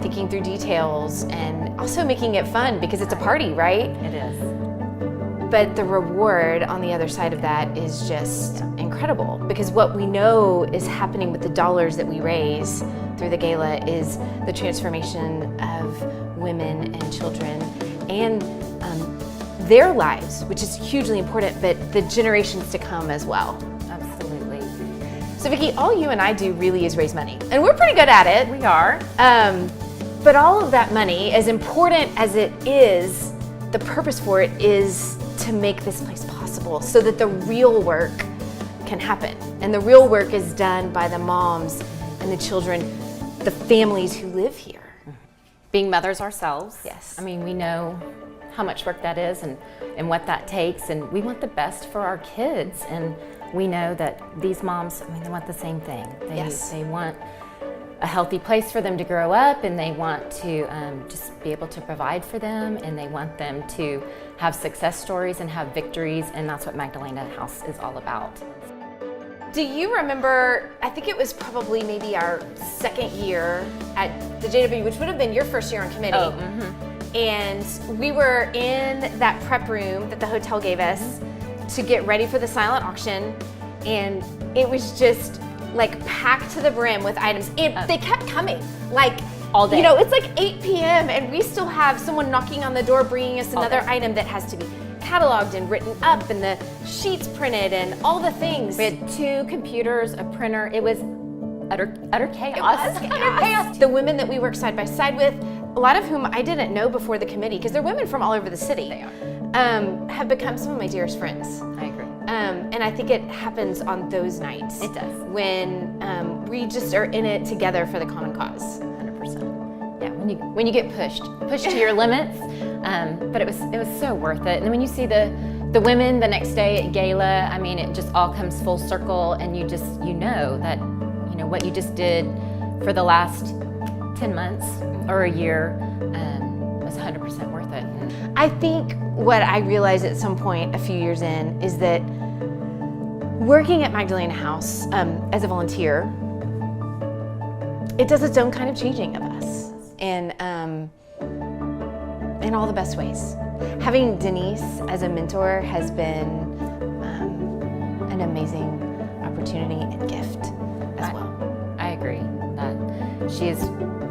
thinking through details, and also making it fun because it's a party, right? It is. But the reward on the other side of that is just incredible, because what we know is happening with the dollars that we raise through the Gala is the transformation of women and children and their lives, which is hugely important, but the generations to come as well. Absolutely. So Vicki, all you and I do really is raise money, and we're pretty good at it. We are. But all of that money, as important as it is the purpose for it is to make this place possible so that the real work can happen. And the real work is done by the moms and the children, the families who live here. Being mothers ourselves. Yes. I mean, we know how much work that is and what that takes, and we want the best for our kids. And we know that these moms, I mean, they want the same thing. They want a healthy place for them to grow up, and they want to just be able to provide for them, and they want them to have success stories and have victories, and that's what Magdalena House is all about. Do you remember, I think it was probably maybe our second year at the JW, which would have been your first year on committee. Oh, mm-hmm. And we were in that prep room that the hotel gave us to get ready for the silent auction, and it was just like packed to the brim with items. And they kept coming, like all day. You know, it's like 8 p.m. and we still have someone knocking on the door bringing us another item that has to be cataloged and written up, and the sheets printed and all the things. We had 2 computers, a printer. It was utter chaos. It was utter chaos. The women that we work side by side with, a lot of whom I didn't know before the committee, because they're women from all over the city. They are. Have become some of my dearest friends. I agree. And I think it happens on those nights. It does. When we just are in it together for the common cause. 100%. Yeah, when you get pushed to your limits, but it was so worth it. And then when you see the women the next day at Gala, I mean, it just all comes full circle, and you know that what you just did for the last 10 months or a year was 100% worth it. I think what I realized at some point a few years in is that working at Magdalena House as a volunteer, it does its own kind of changing of us in all the best ways. Having Denise as a mentor has been an amazing opportunity and gift as well. I agree that she has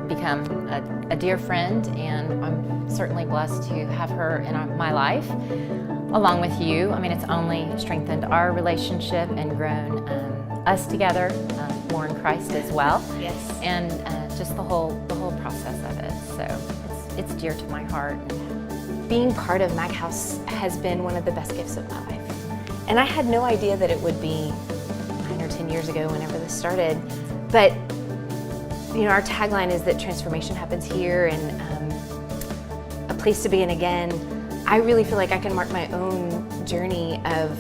become a dear friend, and I'm certainly blessed to have her in my life along with you. I mean, it's only strengthened our relationship and grown us together more in Christ as well. Yes. And just the whole process of it. So it's dear to my heart. Being part of Mag House has been one of the best gifts of my life. And I had no idea that it would be 9 or 10 years ago whenever this started. But our tagline is that transformation happens here, and a place to begin again. I really feel like I can mark my own journey of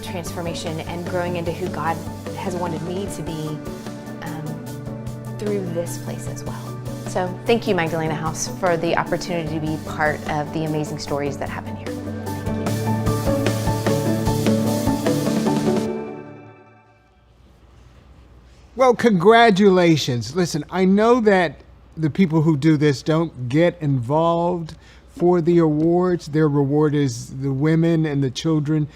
transformation and growing into who God has wanted me to be through this place as well. So thank you, Magdalena House, for the opportunity to be part of the amazing stories that happen here. Well, congratulations. Listen, I know that the people who do this don't get involved for the awards. Their reward is the women and the children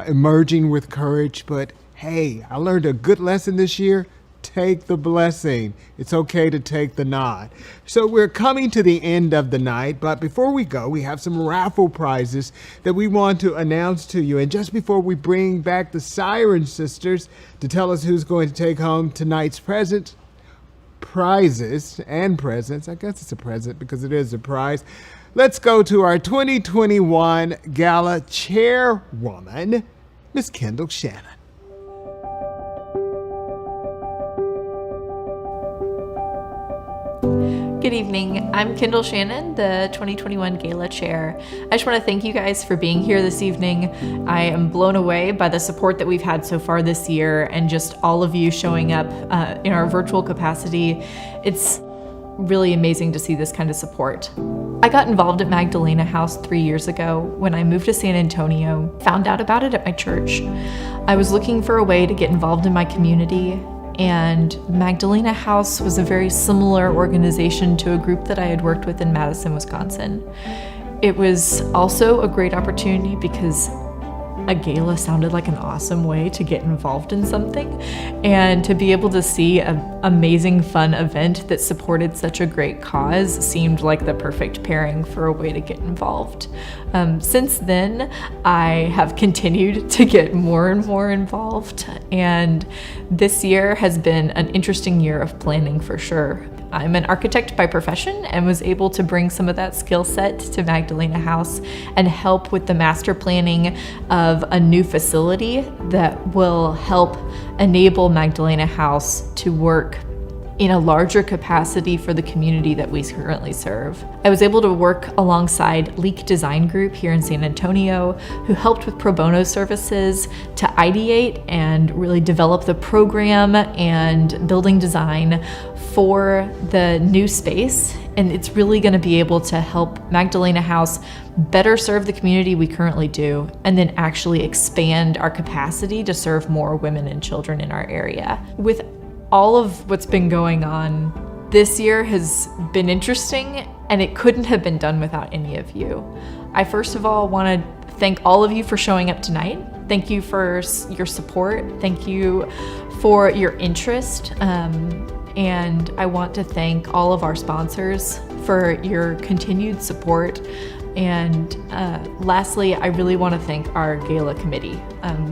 emerging with courage. But hey, I learned a good lesson this year. Take the blessing. It's okay to take the nod. So we're coming to the end of the night, but before we go, we have some raffle prizes that we want to announce to you. And just before we bring back the Siren Sisters to tell us who's going to take home tonight's prizes and presents, I guess it's a present because it is a prize. Let's go to our 2021 Gala chairwoman, Miss Kendall Shannon. Good evening. I'm Kendall Shannon, the 2021 Gala Chair. I just want to thank you guys for being here this evening. I am blown away by the support that we've had so far this year and just all of you showing up in our virtual capacity. It's really amazing to see this kind of support. I got involved at Magdalena House 3 years ago when I moved to San Antonio, found out about it at my church. I was looking for a way to get involved in my community, and Magdalena House was a very similar organization to a group that I had worked with in Madison, Wisconsin. It was also a great opportunity because a gala sounded like an awesome way to get involved in something, and to be able to see an amazing, fun event that supported such a great cause seemed like the perfect pairing for a way to get involved. Since then, I have continued to get more and more involved, and this year has been an interesting year of planning for sure. I'm an architect by profession and was able to bring some of that skill set to Magdalena House and help with the master planning of a new facility that will help enable Magdalena House to work in a larger capacity for the community that we currently serve. I was able to work alongside Leak Design Group here in San Antonio, who helped with pro bono services to ideate and really develop the program and building design for the new space. And it's really going to be able to help Magdalena House better serve the community we currently do, and then actually expand our capacity to serve more women and children in our area. With all of what's been going on, this year has been interesting, and it couldn't have been done without any of you. I first of all want to thank all of you for showing up tonight. Thank you for your support. Thank you for your interest. And I want to thank all of our sponsors for your continued support. And lastly, I really want to thank our gala committee.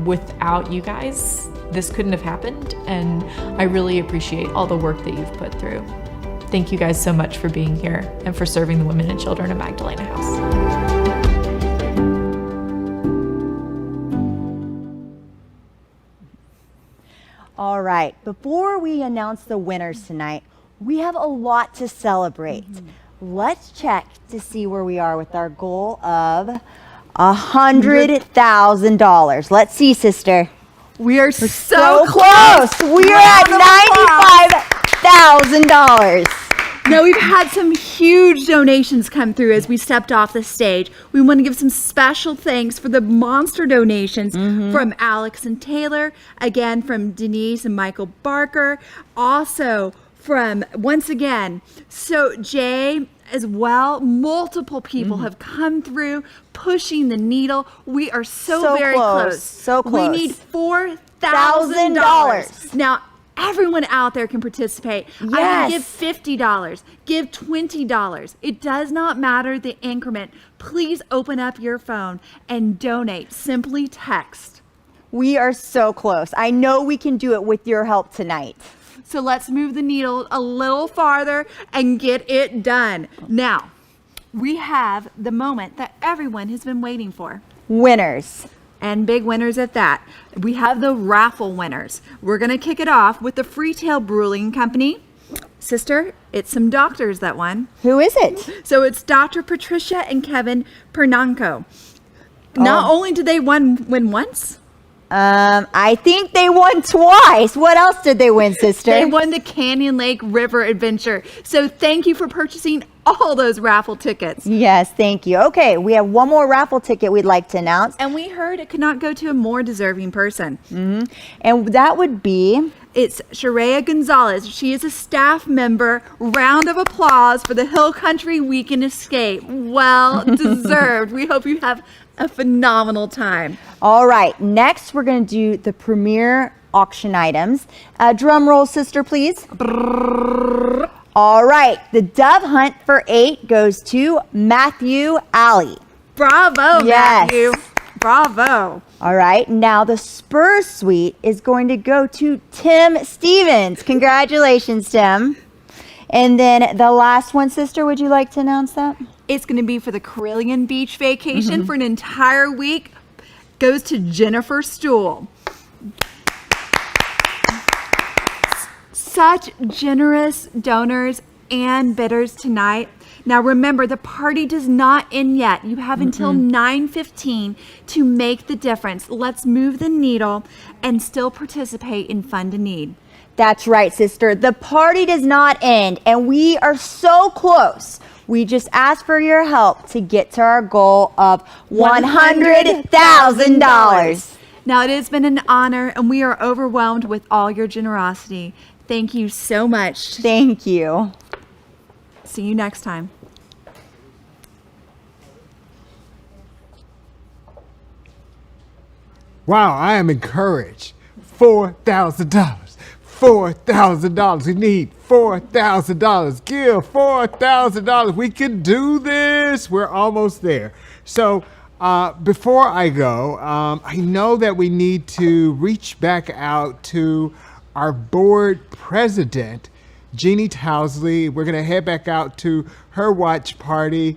Without you guys, this couldn't have happened, and I really appreciate all the work that you've put through. Thank you guys so much for being here and for serving the women and children of Magdalena House. All right, before we announce the winners tonight, we have a lot to celebrate. Let's check to see where we are with our goal of $100,000. Let's see, sister. We're so close. We are at $95,000. Now, we've had some huge donations come through as we stepped off the stage. We want to give some special thanks for the monster donations from Alex and Taylor, again from Denise and Michael Barker, also from, once again, so Jay as well. Multiple people have come through pushing the needle. We are so very close. So close. We need $4,000. Now, everyone out there can participate. Yes. I can give $50, give $20. It does not matter the increment. Please open up your phone and donate. Simply text. We are so close. I know we can do it with your help tonight. So let's move the needle a little farther and get it done. Now, we have the moment that everyone has been waiting for. Winners. And big winners at that. We have the raffle winners. We're going to kick it off with the Freetail Brewing Company. Sister, it's some doctors that won. Who is it? So it's Dr. Patricia and Kevin Pernanco. Not only did they win once, I think they won twice. What else did they win, sister? They won the Canyon Lake River Adventure. So thank you for purchasing all those raffle tickets. Yes, thank you. Okay, we have one more raffle ticket we'd like to announce. And we heard it could not go to a more deserving person. And that would be... It's Sharia Gonzalez. She is a staff member. Round of applause for the Hill Country Weekend Escape. Well deserved. We hope you have a phenomenal time. All right, next we're going to do the premier auction items. Drum roll, sister, please. All right, the dove hunt for 8 goes to Matthew Alley. Bravo, yes. Matthew. Bravo. All right, now the Spurs suite is going to go to Tim Stevens. Congratulations, Tim. And then the last one, sister, would you like to announce that? It's going to be for the Carillion Beach vacation for an entire week. Goes to Jennifer Stool. Such generous donors and bidders tonight. Now remember, the party does not end yet. You have until 9:15 to make the difference. Let's move the needle and still participate in Fund a Need. That's right, sister. The party does not end, and we are so close. We just ask for your help to get to our goal of $100,000. Now, it has been an honor, and we are overwhelmed with all your generosity. Thank you so much. Thank you. See you next time. Wow, I am encouraged. $4,000. $4,000. We need $4,000. Give $4,000. We can do this. We're almost there. So before I go, I know that we need to reach back out to our board president Jeannie Towsley. We're going to head back out to her watch party.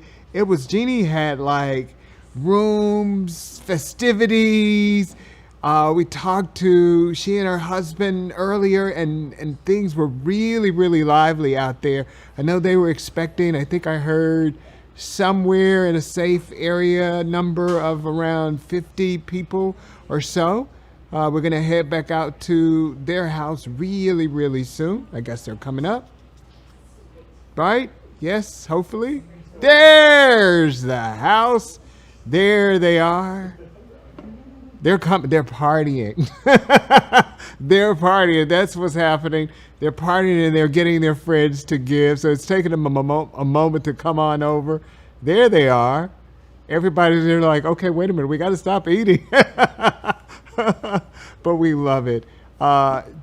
Jeannie had like rooms, festivities. We talked to she and her husband earlier, and things were really, really lively out there. I know they were expecting, I think I heard somewhere in a safe area number of around 50 people or so. We're going to head back out to their house really, really soon. I guess they're coming up. Right? Yes, hopefully. There's the house. There they are. They're coming. They're partying. They're partying. That's what's happening. They're partying and they're getting their friends to give. So it's taking them a moment to come on over. There they are. Everybody's there like, okay, wait a minute. We got to stop eating. But we love it.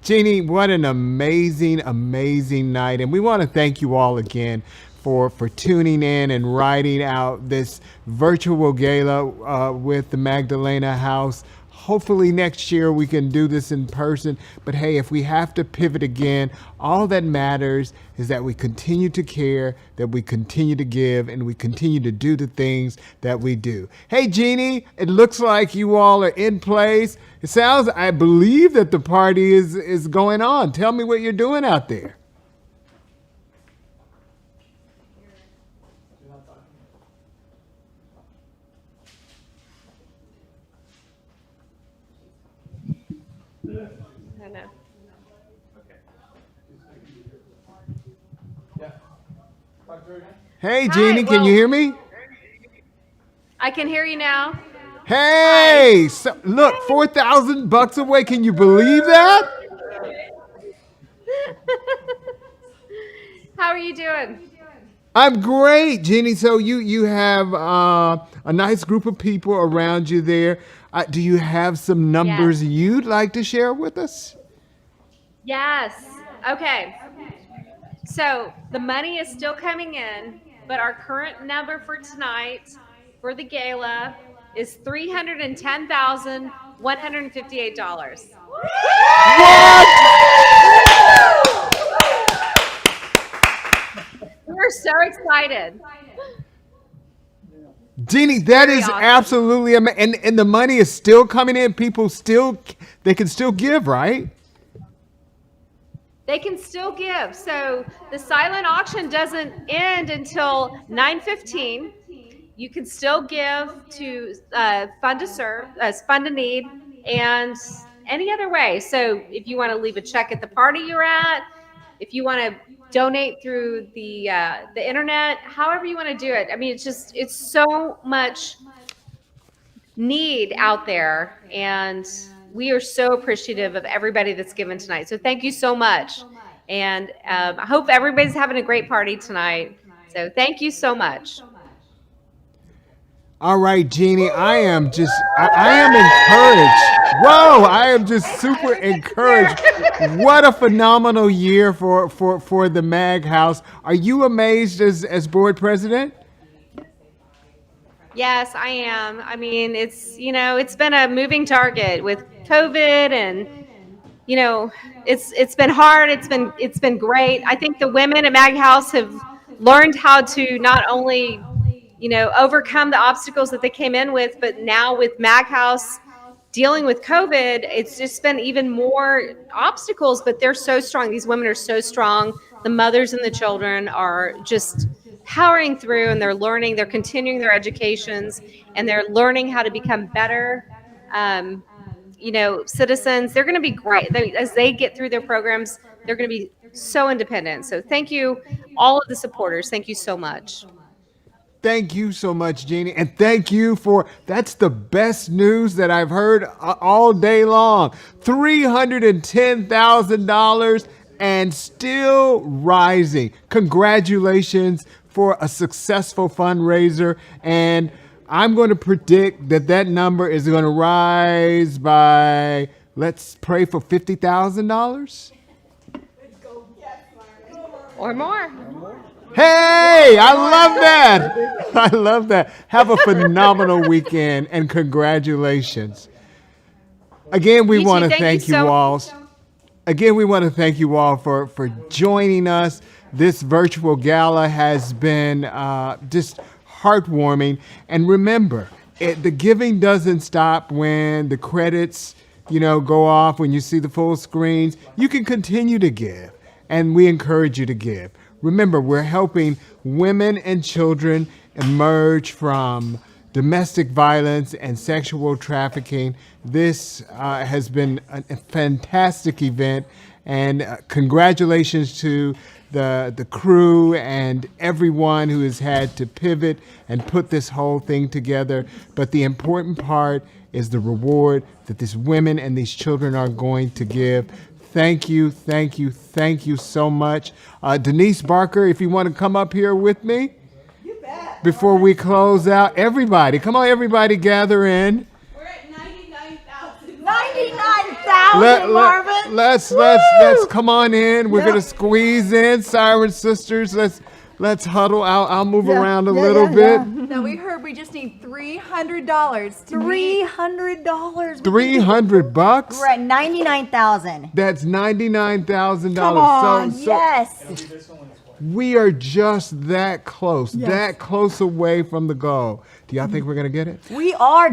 Jeannie, what an amazing, amazing night. And we want to thank you all again for tuning in and riding out this virtual gala with the Magdalena House. Hopefully next year we can do this in person. But hey, if we have to pivot again, all that matters is that we continue to care, that we continue to give, and we continue to do the things that we do. Hey, Jeannie, it looks like you all are in place. It sounds, I believe that the party is going on. Tell me what you're doing out there. Hey, Jeannie, can you hear me? I can hear you now. Hey, so, look, $4,000 away. Can you believe that? How are you doing? I'm great, Jeannie. So you have a nice group of people around you there. Do you have some numbers you'd like to share with us? Yes. Okay. So the money is still coming in, but our current number for tonight for the gala is $310,158. What? We're so excited. Jeannie, that is awesome. Absolutely amazing. And the money is still coming in. People they can still give, right? They can still give. So the silent auction doesn't end until 9:15. You can still give to Fund to Serve, Fund to Need, and any other way. So if you want to leave a check at the party you're at, if you want to donate through the internet, however you want to do it. I mean, it's so much need out there, and we are so appreciative of everybody that's given tonight. So thank you so much. And I hope everybody's having a great party tonight. So thank you so much. All right, Jeannie, I am encouraged. Whoa, I am just super encouraged. What a phenomenal year for the Mag House. Are you amazed as board president? Yes, I am. I mean, it's been a moving target with COVID, and it's been hard. It's been great. I think the women at Mag House have learned how to not only overcome the obstacles that they came in with, but now with Mag House dealing with COVID, it's just been even more obstacles, but they're so strong. These women are so strong. The mothers and the children are just powering through, and they're learning, they're continuing their educations, and they're learning how to become better, citizens. They're going to be great. As they get through their programs, they're going to be so independent. So thank you, all of the supporters. Thank you so much. Thank you so much, Jeannie. And thank you that's the best news that I've heard all day long. $310,000 and still rising. Congratulations for a successful fundraiser. And I'm going to predict that number is going to rise by, let's pray for $50,000. Or more. Hey, I love that. I love that. Have a phenomenal weekend and congratulations. Again, we want to thank you all. Again, we want to thank you all for joining us. This virtual gala has been just heartwarming. And remember, the giving doesn't stop when the credits, go off, when you see the full screens. You can continue to give, and we encourage you to give. Remember, we're helping women and children emerge from domestic violence and sexual trafficking. This has been a fantastic event, and congratulations to the crew and everyone who has had to pivot and put this whole thing together. But the important part is the reward that these women and these children are going to give. Thank you, thank you, thank you so much. Denise Barker, if you want to come up here with me. You bet. Before we close out, everybody, come on, everybody gather in. We're at 99,000. 99,000, Marvin. Let's come on in. We're gonna squeeze in, Siren Sisters. Let's huddle. I'll move around a little bit. Now we heard we just need $300. $300. $300. We're at 99,000. That's $99,000. Come on, So yes. we are just that close, that close away from the goal. Do y'all think we're gonna get it? We are.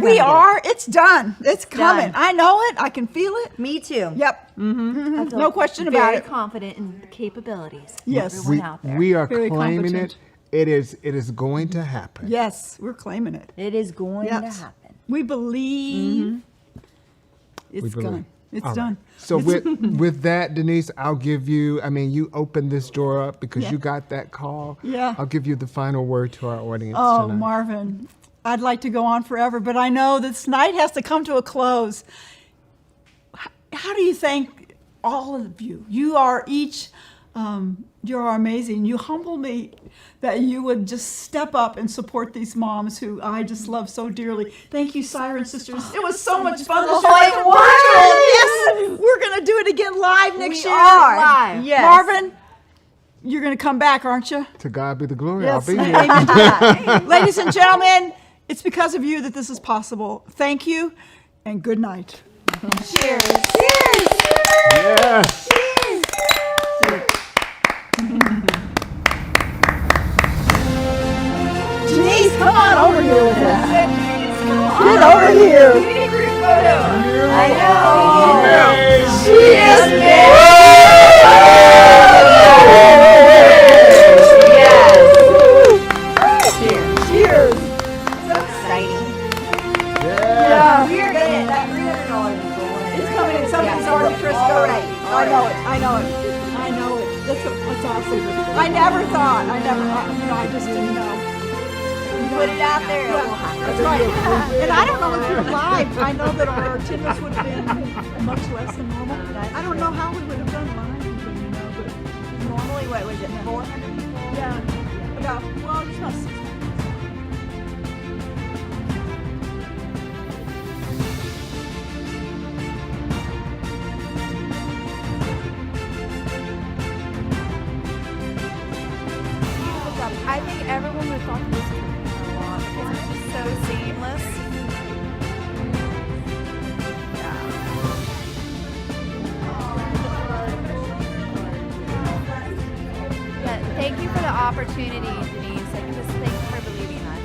It's done. It's coming. Done. I know it. I can feel it. Me too. Yep. No question about it. Very confident in the capabilities. Yes. Everyone out there. We are Very claiming competent. it. It is going to happen. Yes, we're claiming it. It is going to happen. We believe it's We believe. gone. It's All right. done. So with that, Denise, I'll give you, you opened this door up because you got that call. Yeah. I'll give you the final word to our audience Oh, tonight. Marvin, I'd like to go on forever, but I know this night has to come to a close. How do you thank all of you? You are each, you are amazing. You humble me that you would just step up and support these moms who I just love so dearly. Thank you, Siren Sisters. It was so much fun to share it virtual. Yes, we're going to do it again live next year. Live. Yes. Marvin, you're going to come back, aren't you? To God be the glory. Yes. I'll be here. Amen to that. Ladies and gentlemen, it's because of you that this is possible. Thank you and good night. Cheers. Yes. Denise, come on over here with us. Get over here. I know. She is big. Cheers. So exciting. Yeah. We are going to, that $300 is going in. It's coming in. Something's already Crisco. All right. I know it. That's awesome. I never thought. I just didn't know. Put it out there. It will happen. That's right. And I don't know if you're live. I know that our attendance would have been much less than normal. I don't know how we would have done live, but Normally, what was it, 400 people? yeah. It's about 600. I think everyone would have thought this would have been a lot because it's just so seamless. Yeah, thank you for the opportunity, Denise, and just thank you for believing us.